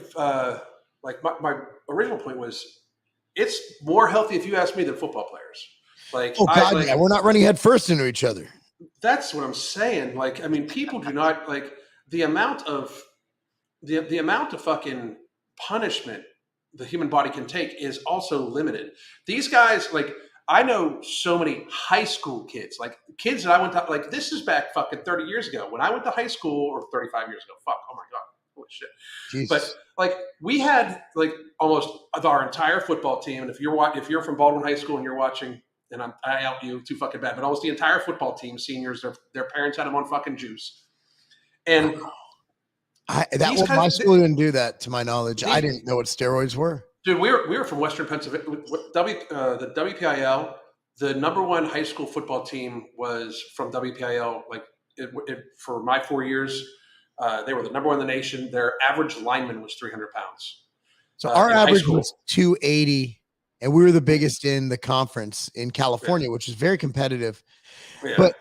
like my original point was it's more healthy if you ask me than football players. Like Oh I God, yeah, like we're not running headfirst into each other. that's what I'm saying. Like I mean, people do not like the amount of the amount of fucking punishment the human body can take is also limited. These guys, like, I know so many high school kids, like kids that I went to, like, this is back fucking 30 years ago when I went to high school, or 35 years ago. Fuck, oh my God, holy shit. But Jesus. like, we had like almost our entire football team. And if you're from Baldwin High School and you're watching, and I out you too fucking bad, but almost the entire football team, seniors, their parents had them on fucking juice. And these My kinds, school didn't do that to my knowledge. I the, didn't know what steroids were. dude, we were from Western Pennsylvania. The WPIL, the number one high school football team was from WPIL. Like for my 4 years, they were the number one in the nation. Their average lineman was 300 pounds So our in high average school. was 280, and we were the biggest in the conference in California, which is very competitive. Yeah. But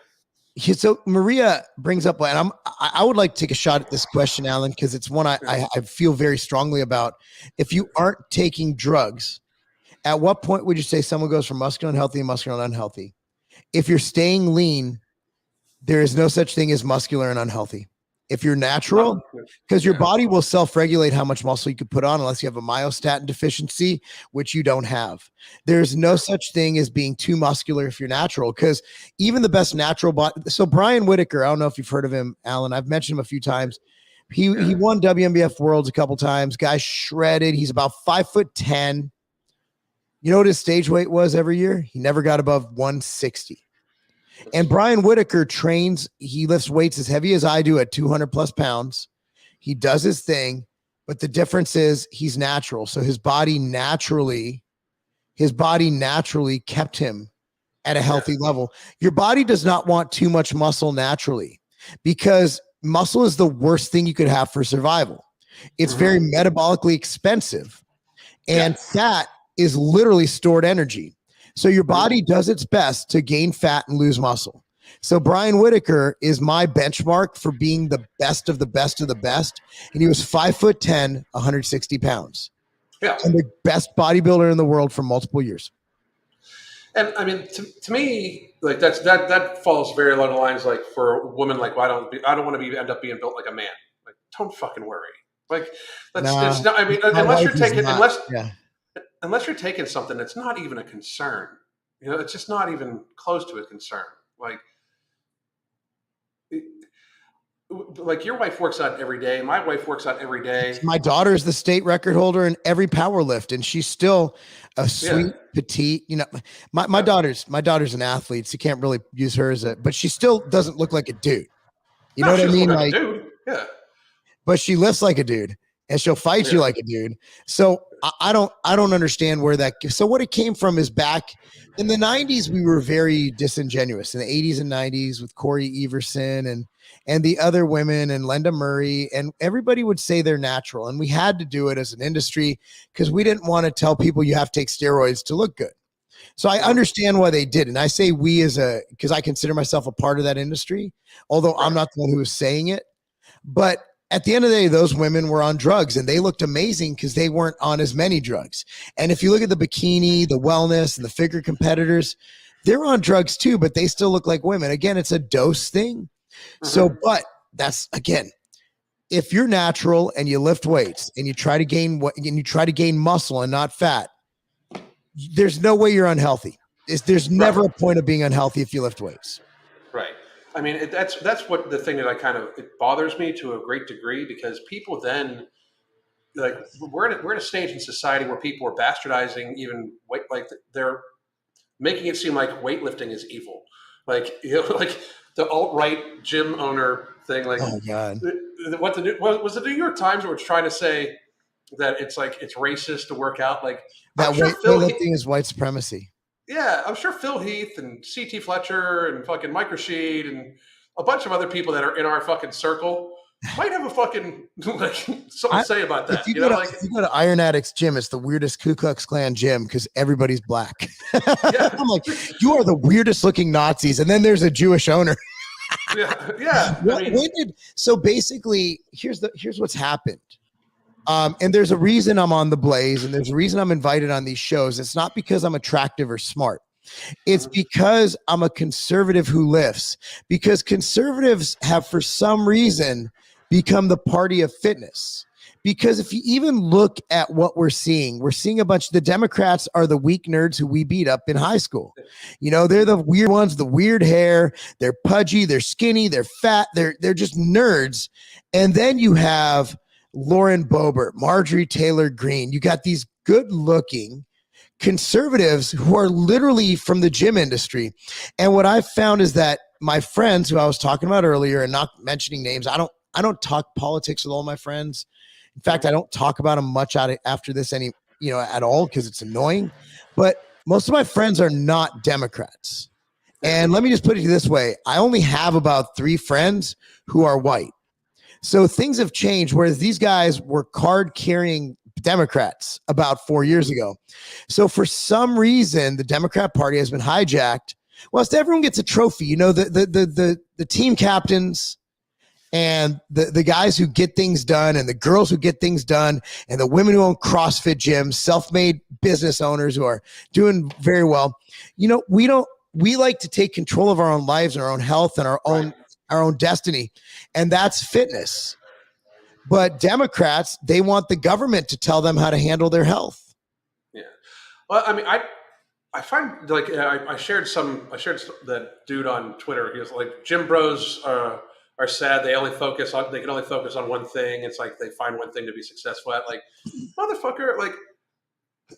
so Maria brings up, and I would like to take a shot at this question, Alan, because it's one I feel very strongly about. If you aren't taking drugs, at what point would you say someone goes from muscular and healthy and muscular and unhealthy? If you're staying lean, there is no such thing as muscular and unhealthy. If you're natural, because your Yeah. body will self-regulate how much muscle you could put on unless you have a myostatin deficiency, which you don't have. There's no such thing as being too muscular if you're natural, because even the best natural body. So Brian Whitaker, I don't know if you've heard of him, Alan. I've mentioned him a few times. He won WMBF Worlds a couple times. Guy shredded. He's about 5'10". You know what his stage weight was every year? He never got above 160. And Brian Whitaker trains, he lifts weights as heavy as I do at 200 plus pounds. He does his thing, but the difference is he's natural. So his body naturally kept him at a healthy level. Your body does not want too much muscle naturally, because muscle is the worst thing you could have for survival. It's very metabolically expensive, and fat is literally stored energy. So your body does its best to gain fat and lose muscle. So Brian Whitaker is my benchmark for being the best of the best of the best. And he was 5'10", 160 pounds. Yeah. And the best bodybuilder in the world for multiple years. And I mean, to me, like that falls very along the lines like for a woman, like, well, I don't want to end up being built like a man. Like, don't fucking worry. Like, it's not. I mean, unless you're taking unless you're taking something that's not even a concern, you know, it's just not even close to a concern. Like like your wife works out every day. My wife works out every day. My daughter's the state record holder in every power lift, and she's still a Yeah. sweet petite. You know, my daughter's an athlete, so you can't really use her as a, but she still doesn't look like a dude. You know No, what she I doesn't mean? look like Like, a dude. Yeah. but she lifts like a dude, and she'll fight you Yeah. like a dude. So I don't understand where that. So what it came from is back in the '90s, we were very disingenuous. In the '80s and '90s, with Corey Everson and the other women and Linda Murray, and everybody would say they're natural, and we had to do it as an industry because we didn't want to tell people you have to take steroids to look good. So I understand why they did, and I say we as a, because I consider myself a part of that industry, although I'm not the one who was saying it. But at the end of the day, those women were on drugs and they looked amazing because they weren't on as many drugs. And if you look at the bikini, the wellness, and the figure competitors, they're on drugs too, but they still look like women. Again, it's a dose thing. So, but that's, again, if you're natural and you lift weights and you try to gain what, and you try to gain muscle and not fat, there's no way you're unhealthy. There's never a point of being unhealthy if you lift weights. Right. I mean, that's what the thing that I kind of, it bothers me to a great degree, because people then, like, we're in a stage in society where people are bastardizing even weight, like they're making it seem like weightlifting is evil. Like, you know, like the alt-right gym owner thing. Like, Oh God, what was the New York Times where it's trying to say that it's like it's racist to work out? Like, that I'm sure weightlifting is white supremacy. yeah, I'm sure Phil Heath and CT Fletcher and fucking Microsheet and a bunch of other people that are in our fucking circle might have a fucking like something to say about that. If you, You go know, to, like, if you go to Iron Addicts Gym, it's the weirdest Ku Klux Klan gym because everybody's black. yeah, I'm like, you are the weirdest looking Nazis, and then there's a Jewish owner. yeah. I mean, So basically, here's what's happened. And there's a reason I'm on the Blaze, and there's a reason I'm invited on these shows. It's not because I'm attractive or smart. It's because I'm a conservative who lifts. Because conservatives have, for some reason, become the party of fitness. Because if you even look at what we're seeing a bunch of the Democrats are the weak nerds who we beat up in high school. You know, they're the weird ones, the weird hair, they're pudgy, they're skinny, they're fat, they're just nerds. And then you have Lauren Boebert, Marjorie Taylor Greene. You got these good looking conservatives who are literally from the gym industry. And what I've found is that my friends who I was talking about earlier, and not mentioning names, I don't talk politics with all my friends. In fact, I don't talk about them much after this at all, because it's annoying. But most of my friends are not Democrats. And let me just put it this way. I only have about 3 friends who are white. So things have changed, whereas these guys were card-carrying Democrats about 4 years ago. So for some reason, the Democrat Party has been hijacked. Well, so everyone gets a trophy. You know, the team captains and the guys who get things done, and the girls who get things done, and the women who own CrossFit gyms, self-made business owners who are doing very well. You know, we like to take control of our own lives and our own health and our own destiny. And that's fitness. But Democrats, they want the government to tell them how to handle their health. yeah. Well, I mean, I find, like, I shared that dude on Twitter. He was like, gym bros are sad. They can only focus on one thing. It's like they find one thing to be successful at. Like, motherfucker, like,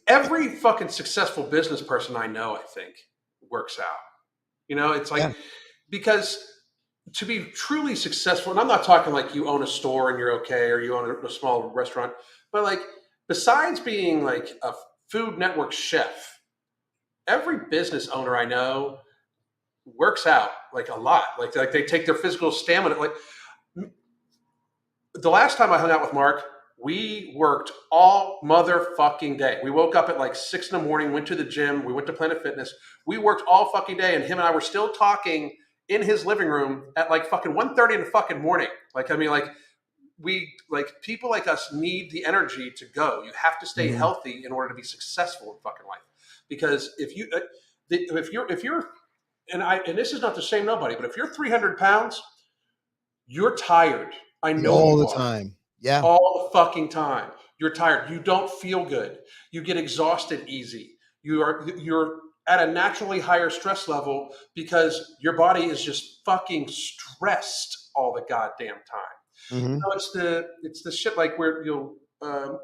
every fucking successful business person I know, I think, works out. You know, it's like, because to be truly successful, and I'm not talking like you own a store and you're okay, or you own a small restaurant, but like, besides being like a Food Network chef, every business owner I know works out like a lot. Like they take their physical stamina. Like, the last time I hung out with Mark, we worked all motherfucking day. We woke up at like 6 in the morning, went to the gym, we went to Planet Fitness. We worked all fucking day, and him and I were still talking in his living room at like fucking 1:30 in the fucking morning. Like, I mean, like, people like us need the energy to go. You have to stay healthy in order to be successful in fucking life. Because if you're, and this is not to shame nobody, but if you're 300 pounds, you're tired. I know all you the are. time. Yeah. All the fucking time. You're tired. You don't feel good. You get exhausted easy. You're at a naturally higher stress level because your body is just fucking stressed all the goddamn time. Mm-hmm. So it's the shit like where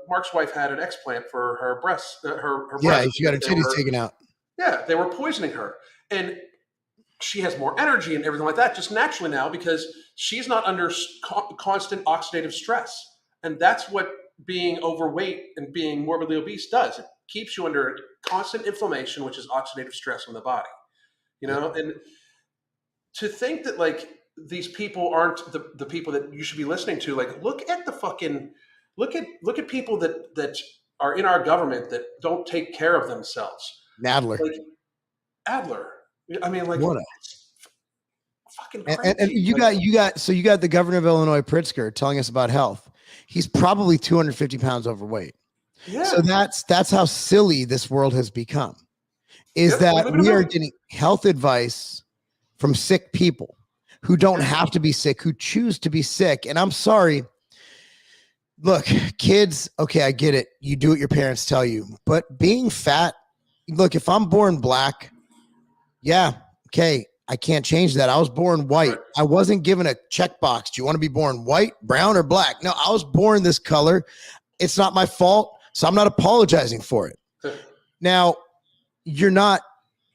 Mark's wife had an explant for her breast, her Yeah, breast. she got her titties taken out. Yeah, they were poisoning her, and she has more energy and everything like that just naturally now because she's not under constant oxidative stress, and that's what being overweight and being morbidly obese does. It keeps you under constant inflammation, which is oxidative stress on the body. And to think that like these people aren't the people that you should be listening to, like look at the fucking look at people that are in our government that don't take care of themselves. Nadler. Like Adler. I mean, like What? fucking And crazy. you got the governor of Illinois, Pritzker, telling us about health. He's probably 250 pounds overweight. Yeah. So that's how silly this world has become. Is that we are getting health advice from sick people who don't have to be sick, who choose to be sick. And I'm sorry. Look, kids, okay, I get it. You do what your parents tell you. But being fat, look, if I'm born black, yeah, okay, I can't change that. I was born white. Right. I wasn't given a checkbox. Do you want to be born white, brown, or black? No, I was born this color. It's not my fault, so I'm not apologizing for it. Now, you're not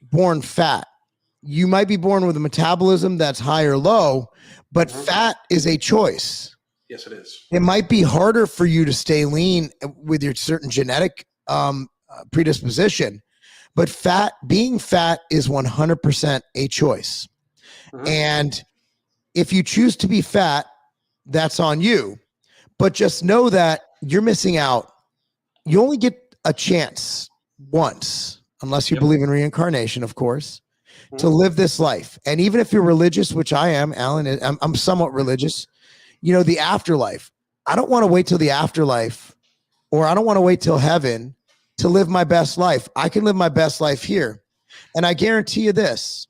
born fat. You might be born with a metabolism that's high or low, but fat is a choice. Yes, it is. It might be harder for you to stay lean with your certain genetic predisposition, but being fat is 100% a choice. And if you choose to be fat, that's on you. But just know that you're missing out. You only get a chance once, unless you believe in reincarnation, of course, to live this life. And even if you're religious, which I am, Alan, I'm somewhat religious, the afterlife. I don't want to wait till the afterlife, or I don't want to wait till heaven to live my best life. I can live my best life here. And I guarantee you this,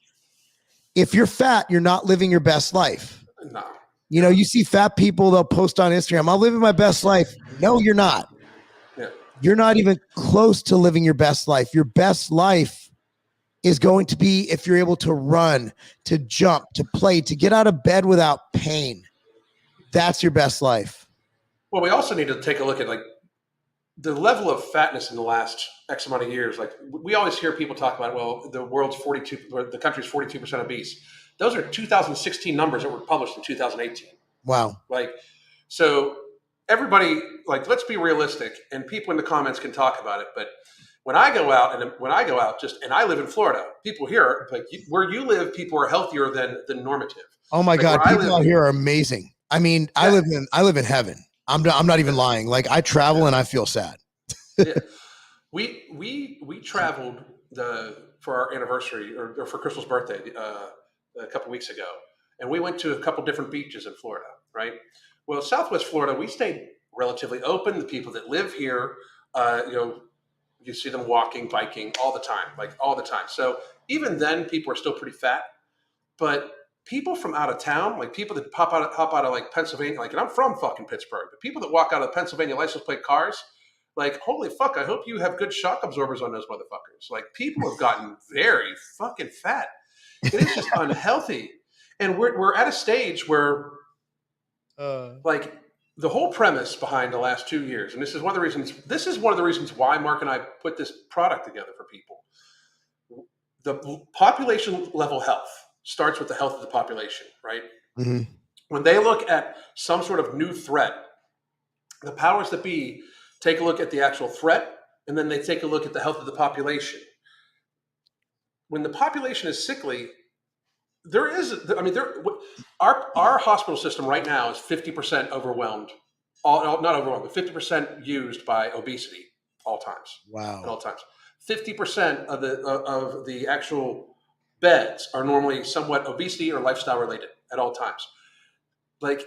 if you're fat, you're not living your best life. No. You see fat people, they'll post on Instagram, I'm living my best life. No, you're not. Yeah. You're not even close to living your best life. Your best life is going to be if you're able to run, to jump, to play, to get out of bed without pain. That's your best life. Well, we also need to take a look at like the level of fatness in the last X amount of years. Like we always hear people talk about, well, the world's 42, or the country's 42% obese. Those are 2016 numbers that were published in 2018. Wow. Like, so everybody, like, let's be realistic, and people in the comments can talk about it. But when I go out and I live in Florida, people here, like where you live, people are healthier than normative. Oh my God. People out here are amazing. I mean, I live in heaven. I'm not even lying. Like I travel and I feel sad. Yeah. We traveled for our anniversary or for Crystal's birthday a couple weeks ago, and we went to a couple different beaches in Florida. Right. Well, Southwest Florida, we stayed relatively open. The people that live here, you see them walking, biking all the time. So even then, people are still pretty fat, but people from out of town, like people that hop out of like Pennsylvania, like, and I'm from fucking Pittsburgh, but people that walk out of Pennsylvania license plate cars, like, holy fuck, I hope you have good shock absorbers on those motherfuckers. Like, people have gotten very fucking fat. It is just unhealthy. And we're at a stage where, like, the whole premise behind the last 2 years, and this is one of the reasons why Mark and I put this product together for people. The population level health starts with the health of the population, right? Mm-hmm. When they look at some sort of new threat, the powers that be take a look at the actual threat, and then they take a look at the health of the population. When the population is sickly, our hospital system right now is 50% overwhelmed. Not overwhelmed, but 50% used by obesity all times. Wow. At all times. 50% of the actual beds are normally somewhat obesity or lifestyle related at all times. Like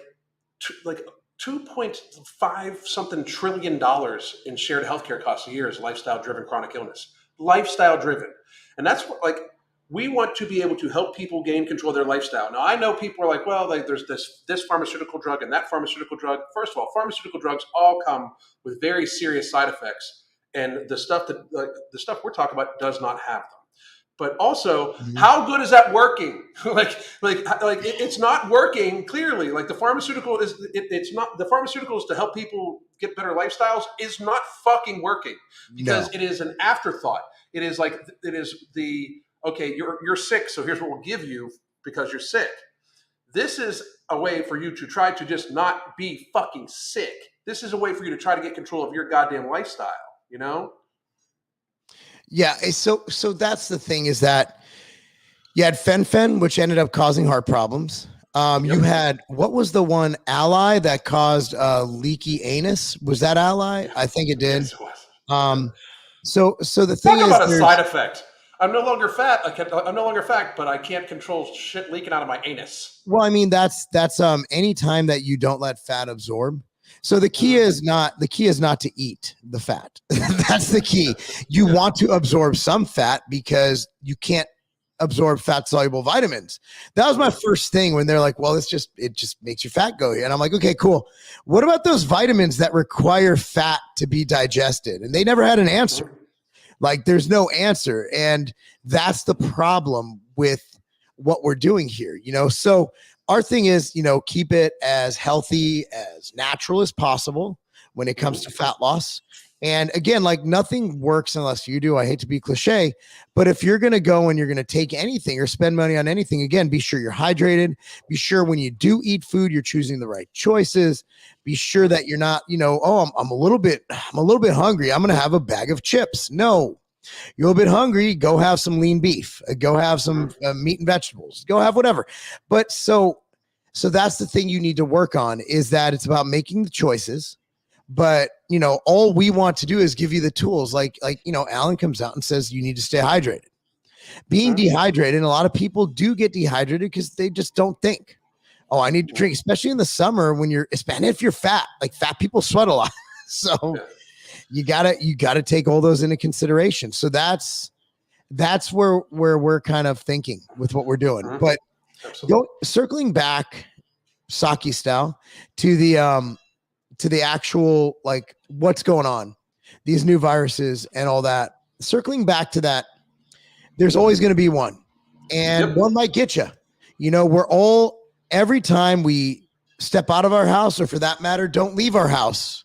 2.5 something trillion dollars in shared healthcare costs a year is lifestyle driven chronic illness. Lifestyle driven. And that's what, like, we want to be able to help people gain control of their lifestyle. Now, I know people are like, well, like, there's this pharmaceutical drug and that pharmaceutical drug. First of all, pharmaceutical drugs all come with very serious side effects. And the stuff we're talking about does not have them. but also Mhm. how good is that working? It's not working clearly. Like the pharmaceutical is, it's not, the pharmaceuticals to help people get better lifestyles is not fucking working because No. it is an afterthought. It is like, it is okay, you're sick, so here's what we'll give you because you're sick. This is a way for you to try to just not be fucking sick. This is a way for you to try to get control of your goddamn lifestyle, you know? Yeah. So that's the thing, is that you had fen, which ended up causing heart problems. You had, what was the one, Ally, that caused leaky anus? Was that Ally? I think it did. Yes, it was. So the thing Talk is, about a side effect. I'm no longer fat. I'm no longer fat, but I can't control shit leaking out of my anus. well, I mean, that's any time that you don't let fat absorb. So the key is not to eat the fat. That's the key. You want to absorb some fat because you can't absorb fat soluble vitamins. That was my first thing when they're like, well, it just makes your fat go here. And I'm like, okay, cool. What about those vitamins that require fat to be digested? And they never had an answer. Like, there's no answer. And that's the problem with what we're doing here, So our thing is, keep it as healthy, as natural as possible when it comes to fat loss. And again, like, nothing works unless you do. I hate to be cliche, but if you're going to go and you're going to take anything or spend money on anything, again, be sure you're hydrated. Be sure when you do eat food, you're choosing the right choices. Be sure that you're not, I'm a little bit hungry, I'm going to have a bag of chips. No. You're a little bit hungry, go have some lean beef, go have some meat and vegetables, go have whatever. But so that's the thing you need to work on, is that it's about making the choices. But, all we want to do is give you the tools. Like, Alan comes out and says, you need to stay hydrated. Being dehydrated, and a lot of people do get dehydrated because they just don't think, oh, I need to drink, especially in the summer when if you're fat, like, fat people sweat a lot. So you gotta take all those into consideration. So that's where we're kind of thinking with what we're doing. But circling back, Saki style, to the actual, like, what's going on, these new viruses and all that. Circling back to that, there's always going to be one, and one might get you. We're all, every time we step out of our house, or for that matter, don't leave our house,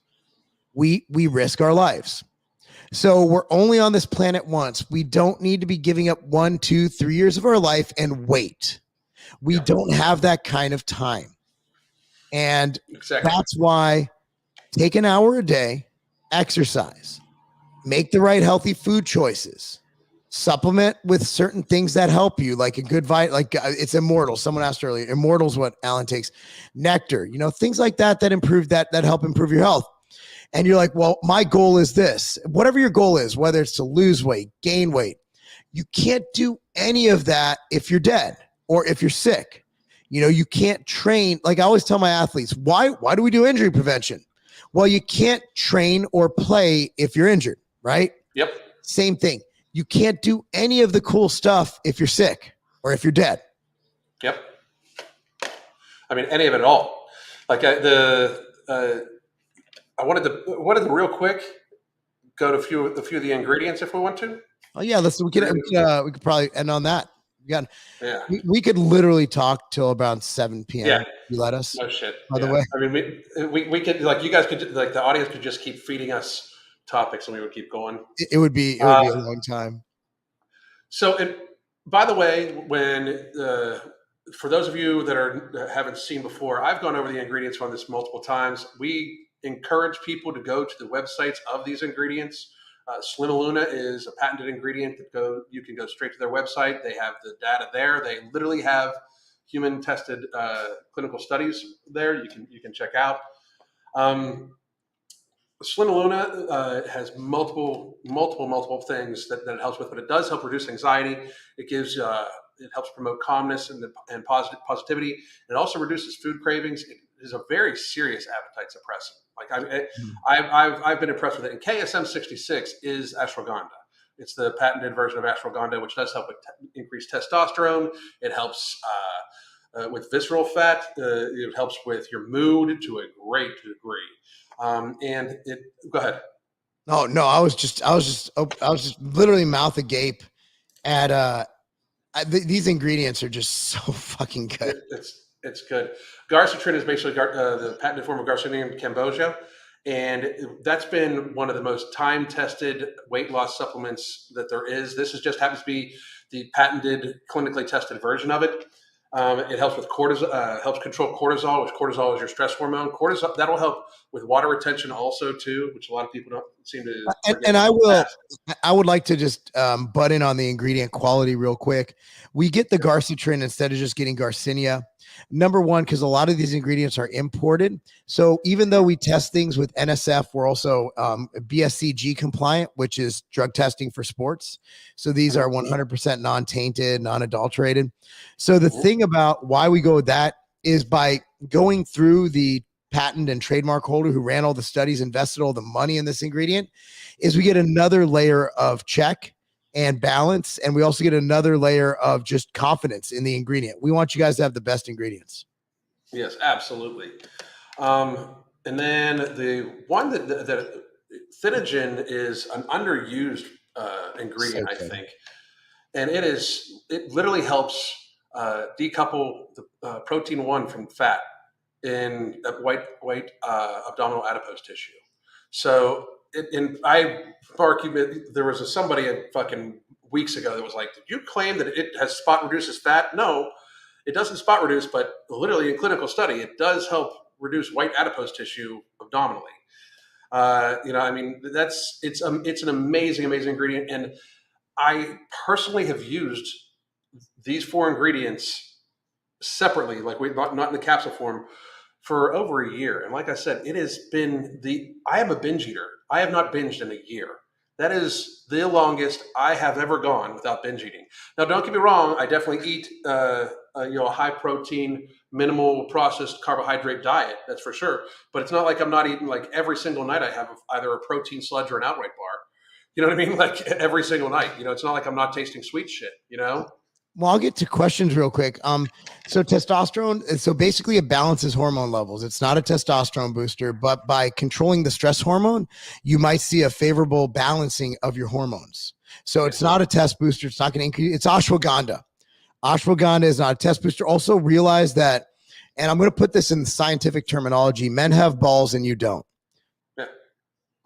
we risk our lives. So we're only on this planet once. We don't need to be giving up 1, 2, 3 years of our life and wait. We don't have that kind of time. And that's why take an hour a day, exercise, make the right healthy food choices, supplement with certain things that help you, like a good it's Immortal. Someone asked earlier, Immortal's what Alan takes. Nectar, things like that improve that help improve your health. And you're like, well, my goal is this. Whatever your goal is, whether it's to lose weight, gain weight, you can't do any of that if you're dead or if you're sick. You can't train. Like I always tell my athletes, why do we do injury prevention? Well, you can't train or play if you're injured, right? Yep. Same thing. You can't do any of the cool stuff if you're sick or if you're dead. Yep. I mean, any of it at all. Like I wanted to real quick go to a few of the ingredients if we want to. Oh yeah, we could probably end on that. We could literally talk till around 7 p.m. Yeah, you let us. No shit. By the way, I mean, we could, like, you guys could, like, the audience could just keep feeding us topics and we would keep going. It would be a long time. So, by the way, for those of you that haven't seen before, I've gone over the ingredients on this multiple times. We encourage people to go to the websites of these ingredients. Slimaluna is a patented ingredient you can go straight to their website. They have the data there. They literally have human tested clinical studies there. You can check out. Slimaluna has multiple things that it helps with, but it does help reduce anxiety. It helps promote calmness and positivity. It also reduces food cravings. It is a very serious appetite suppressant. Like I've been impressed with it. And KSM 66 is ashwagandha. It's the patented version of ashwagandha, which does help with increased testosterone. It helps with visceral fat. It helps with your mood to a great degree. Go ahead. No, I was just literally mouth agape at these ingredients are just so fucking good. It's good. Garcitrin is basically the patented form of Garcinia cambogia, and that's been one of the most time-tested weight loss supplements that there is. This is just happens to be the patented, clinically tested version of it. It helps with cortisol, helps control cortisol, which cortisol is your stress hormone. Cortisol that'll help with water retention also too, which a lot of people don't seem to. And I would like to just butt in on the ingredient quality real quick. We get the Garcitrin instead of just getting Garcinia. Number one, because a lot of these ingredients are imported. So even though we test things with NSF, we're also BSCG compliant, which is drug testing for sports. So these are 100% non-tainted, non-adulterated. So the thing about why we go with that is by going through the patent and trademark holder who ran all the studies, invested all the money in this ingredient, is we get another layer of check and balance. And we also get another layer of just confidence in the ingredient. We want you guys to have the best ingredients. Yes, absolutely. And then the one that Thinogen is an underused ingredient, I think. And it literally helps decouple the protein 1 from fat in white abdominal adipose tissue. So Marc, there was somebody fucking weeks ago that was like, did you claim that it has spot reduces fat? No, it doesn't spot reduce, but literally in clinical study, it does help reduce white adipose tissue abdominally. I mean, it's an amazing ingredient. And I personally have used these 4 ingredients separately, like not in the capsule form, for over a year. And like I said, it has been I am a binge eater. I have not binged in a year. That is the longest I have ever gone without binge eating. Now, don't get me wrong. I definitely eat a high protein, minimal processed carbohydrate diet. That's for sure. But it's not like I'm not eating like every single night. I have either a protein sludge or an outright bar. You know what I mean? Like every single night. It's not like I'm not tasting sweet shit. Well, I'll get to questions real quick. So testosterone, so basically it balances hormone levels. It's not a testosterone booster, but by controlling the stress hormone, you might see a favorable balancing of your hormones. So it's not a test booster. It's not going to increase. It's ashwagandha. Ashwagandha is not a test booster. Also realize that, and I'm going to put this in scientific terminology, men have balls and you don't.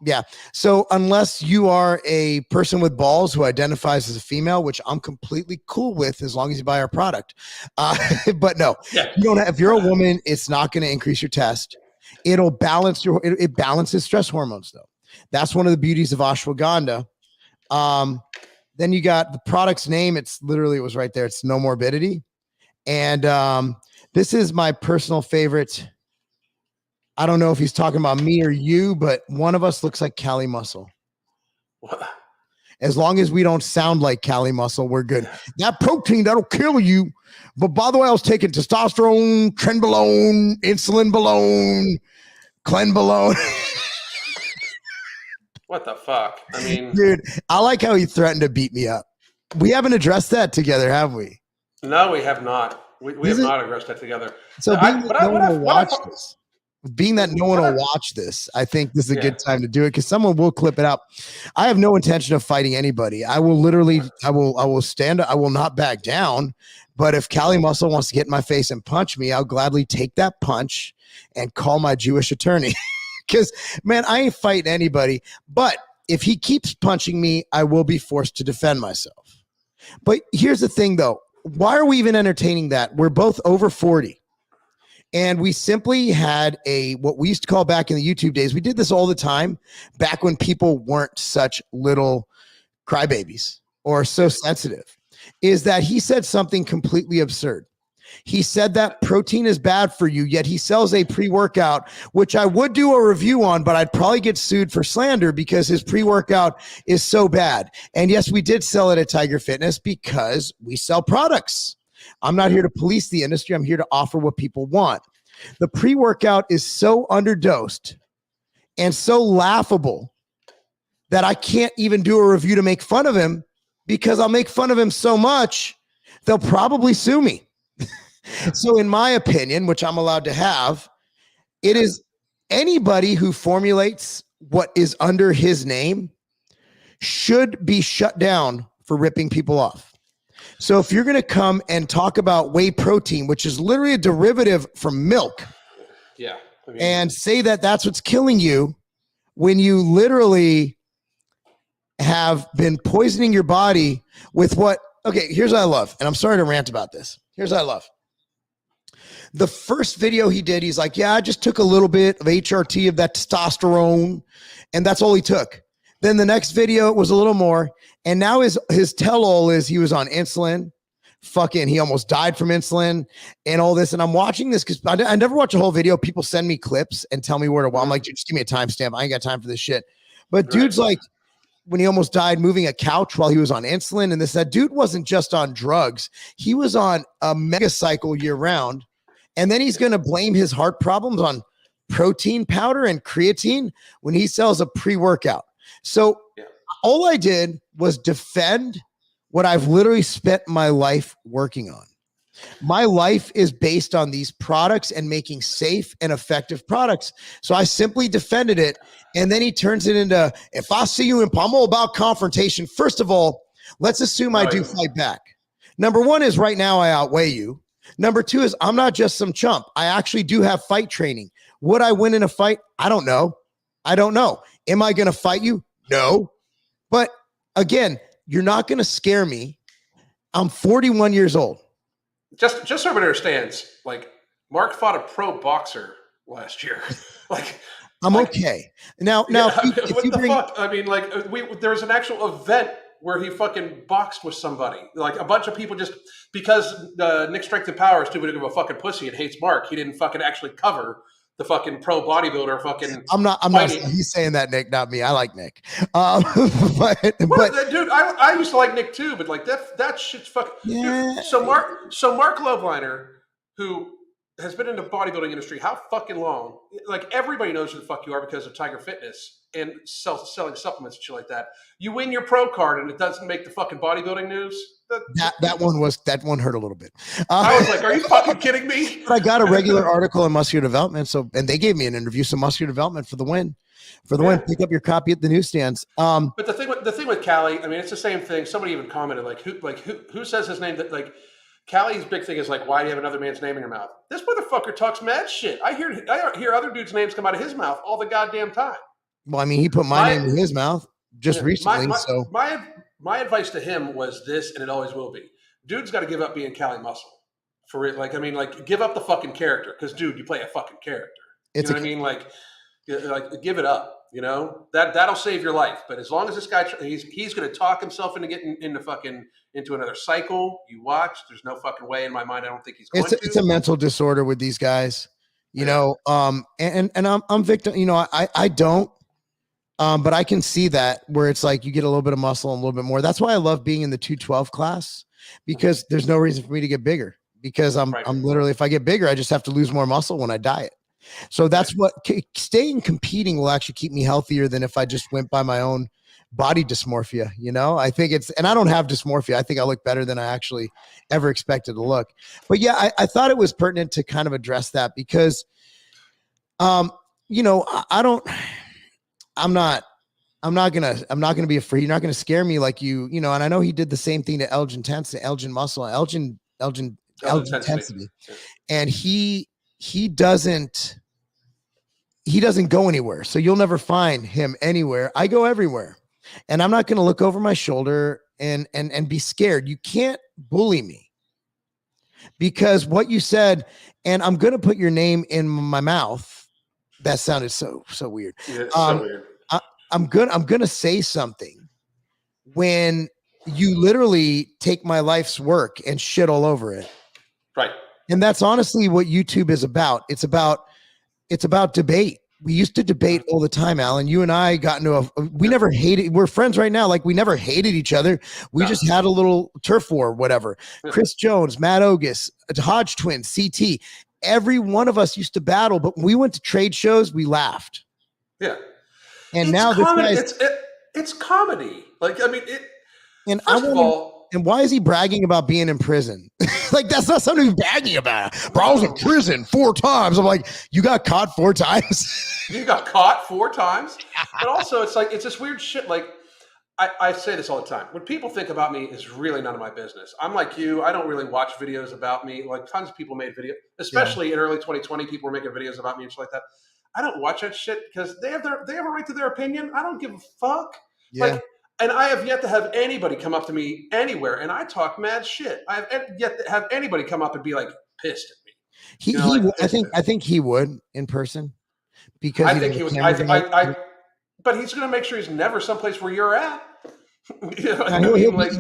Yeah. So unless you are a person with balls who identifies as a female, which I'm completely cool with as long as you buy our product. But no, you don't have, if you're a woman, it's not going to increase your test. It'll balance it balances stress hormones though. That's one of the beauties of ashwagandha. Then you got the product's name. It was right there. It's No Morbidity. And this is my personal favorite. I don't know if he's talking about me or you, but one of us looks like Cali Muscle. What? As long as we don't sound like Cali Muscle, we're good. That protein, that'll kill you. But by the way, I was taking testosterone, trenbolone, insulin balone, clenbolone. What the fuck? I mean, dude, I like how he threatened to beat me up. We haven't addressed that together, have we? No, we have not. We have not addressed that together. So being that no one will watch this, I think this is a good time to do it because someone will clip it up. I have no intention of fighting anybody. I will stand up. I will not back down. But if Cali Muscle wants to get in my face and punch me, I'll gladly take that punch and call my Jewish attorney. Because, man, I ain't fighting anybody. But if he keeps punching me, I will be forced to defend myself. But here's the thing, though. Why are we even entertaining that? We're both over 40. And we simply had what we used to call back in the YouTube days. We did this all the time back when people weren't such little crybabies or so sensitive, is that he said something completely absurd. He said that protein is bad for you, yet he sells a pre-workout, which I would do a review on, but I'd probably get sued for slander because his pre-workout is so bad. And yes, we did sell it at Tiger Fitness because we sell products. I'm not here to police the industry. I'm here to offer what people want. The pre-workout is so underdosed and so laughable that I can't even do a review to make fun of him because I'll make fun of him so much, they'll probably sue me. So in my opinion, which I'm allowed to have, it is anybody who formulates what is under his name should be shut down for ripping people off. So if you're going to come and talk about whey protein, which is literally a derivative from milk, yeah, I mean, and say that that's what's killing you when you literally have been poisoning your body with what, okay, here's what I love. And I'm sorry to rant about this. Here's what I love. The first video he did, he's like, yeah, I just took a little bit of HRT of that testosterone, and that's all he took. Then the next video, it was a little more. And now his tell-all is he was on insulin. Fucking, he almost died from insulin and all this. And I'm watching this because I never watch a whole video. People send me clips and tell me where to watch. I'm like, dude, just give me a timestamp. I ain't got time for this shit. But dude's like, when he almost died moving a couch while he was on insulin and this, that dude wasn't just on drugs. He was on a mega cycle year round. And then he's going to blame his heart problems on protein powder and creatine when he sells a pre-workout. So all I did was defend what I've literally spent my life working on. My life is based on these products and making safe and effective products. So I simply defended it. And then he turns it into, if I see you I'm all about confrontation. First of all, let's assume I do fight back. Number one is right now I outweigh you. Number two is I'm not just some chump. I actually do have fight training. Would I win in a fight? I don't know. I don't know. Am I going to fight you? No. But again, you're not going to scare me. I'm 41 years old. Just so everybody understands, like, Mark fought a pro boxer last year. I'm okay. Now, what the fuck? I mean, like, there was an actual event where he fucking boxed with somebody. Like, a bunch of people just, because Nick Strength and Power is too big of a fucking pussy and hates Mark, he didn't fucking actually cover the fucking pro bodybuilder fucking. I'm not. He's saying that, Nick, not me. I like Nick. But dude, I used to like Nick too, but like that shit's fucking. Yeah. Dude, so Mark Lobliner, who has been in the bodybuilding industry how fucking long? Like, everybody knows who the fuck you are because of Tiger Fitness and selling supplements and shit like that. You win your pro card and it doesn't make the fucking bodybuilding news. That one hurt a little bit. I was like, are you fucking kidding me? But I got a regular article in Muscular Development, and they gave me an interview. So Muscular Development for the win. Win, pick up your copy at the newsstands. But the thing with Callie, I mean, it's the same thing. Somebody even commented who says his name? That like Callie's big thing is like, why do you have another man's name in your mouth? This motherfucker talks mad shit. I hear other dudes' names come out of his mouth all the goddamn time. Well, I mean, he put my name in his mouth just recently. My advice to him was this, and it always will be: dude's got to give up being Callie Muscle. For it, like, I mean, like, give up the fucking character, because dude, you play a fucking character. You know what I mean? Like, give it up. You know, that'll save your life. But as long as this guy, he's going to talk himself into getting into another cycle. You watch. There's no fucking way in my mind. I don't think he's going to. It's a mental disorder with these guys. You know, and I'm victim. You know, I don't. But I can see that where it's like you get a little bit of muscle and a little bit more. That's why I love being in the 212 class, because there's no reason for me to get bigger, because I'm literally, if I get bigger, I just have to lose more muscle when I diet. So that's what staying competing will actually keep me healthier than if I just went by my own body dysmorphia. You know, I think and I don't have dysmorphia. I think I look better than I actually ever expected to look. But yeah, I thought it was pertinent to kind of address that because, you know, I'm not gonna be afraid. You're not gonna scare me like you know. And I know he did the same thing to Elgin Muscle, Elgin Intensity, and he doesn't go anywhere. So you'll never find him anywhere. I go everywhere, and I'm not gonna look over my shoulder and be scared. You can't bully me, because what you said, and I'm gonna put your name in my mouth. That sounded so weird. Yeah, it's so weird. I'm gonna say something when you literally take my life's work and shit all over it. Right. And that's honestly what YouTube is about. It's about debate. We used to debate all the time, Alan. You and I got into we never hated. We're friends right now. Like, we never hated each other. We just had a little turf war, whatever. Yeah. Chris Jones, Matt Ogus, Hodge Twins, CT. Every one of us used to battle, but when we went to trade shows, we laughed. Yeah. And it's now comedy. this guy's, it's comedy. Like, I mean, and first of all, and why is he bragging about being in prison? Like, that's not something he's bragging about. Bro, I was in prison 4 times. I'm like, you got caught 4 times? You got caught 4 times? But also, it's like, it's this weird shit. Like, I say this all the time. What people think about me is really none of my business. I'm like you. I don't really watch videos about me. Like tons of people made videos, especially in early 2020. People were making videos about me and shit like that. I don't watch that shit because they have a right to their opinion. I don't give a fuck. Yeah. Like, and I have yet to have anybody come up to me anywhere, and I talk mad shit. I have yet to have anybody come up and be like pissed at me. He, You know, like, I think he would in person because I think he would. But he's going to make sure he's never someplace where you're at. You know what I mean? Like,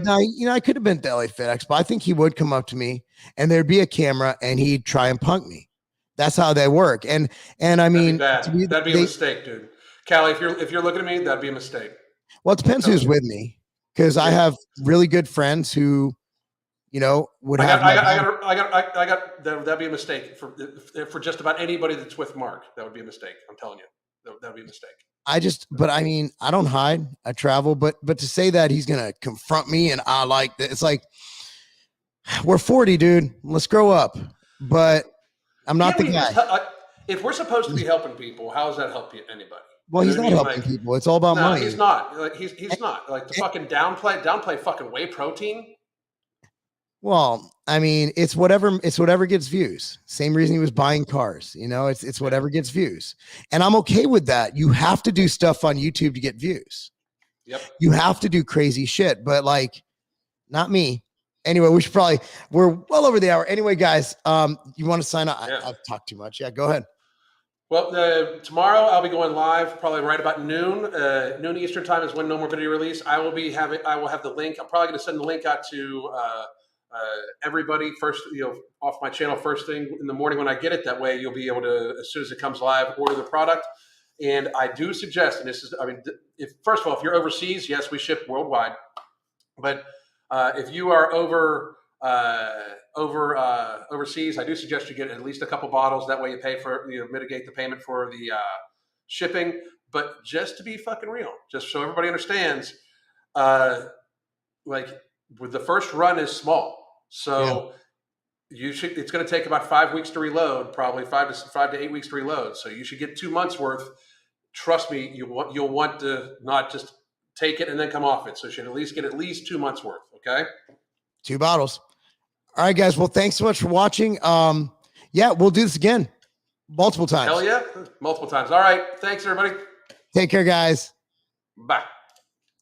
I could have been at the LA FedEx, but I think he would come up to me and there'd be a camera and he'd try and punk me. That's how they work. And I mean, that'd be a mistake, dude. Callie, if you're looking at me, that'd be a mistake. Well, it depends who's with me, because I have really good friends who, you know, would have. That'd be a mistake for just about anybody that's with Mark. That would be a mistake. I'm telling you, that'd be a mistake. But I mean, I don't hide. I travel, but to say that he's gonna confront me and I like that, it's like we're 40, dude. Let's grow up. But I'm not the guy. If we're supposed to be helping people, how does that help anybody? Well, he's not helping people. It's all about money. He's not. Like he's not. Like the fucking downplay fucking whey protein. Well, I mean, it's whatever gets views. Same reason he was buying cars. You know, it's whatever gets views. And I'm okay with that. You have to do stuff on YouTube to get views. Yep. You have to do crazy shit, but like not me. Anyway, we're well over the hour. Anyway, guys, you want to sign up? Yeah. I've talked too much. Yeah, go ahead. Well, tomorrow I'll be going live, probably right about noon. Noon Eastern time is when no more video release. I will have the link. I'm probably going to send the link out to everybody first, off my channel first thing in the morning when I get it. That way you'll be able to, as soon as it comes live, order the product. And I do suggest, and this is, I mean, first of all, if you're overseas, yes, we ship worldwide. But if you are overseas, I do suggest you get at least a couple bottles. That way you pay for, mitigate the payment for the shipping. But just to be fucking real, just so everybody understands, like with the first run is small. So it's going to take about 5 weeks to reload, probably 5 to 8 weeks to reload. So you should get 2 months worth. Trust me, you'll want to not just take it and then come off it. So you should at least get 2 months worth. Okay. 2 bottles. All right, guys. Well, thanks so much for watching. Yeah, we'll do this again multiple times. Hell yeah. Multiple times. All right. Thanks, everybody. Take care, guys. Bye.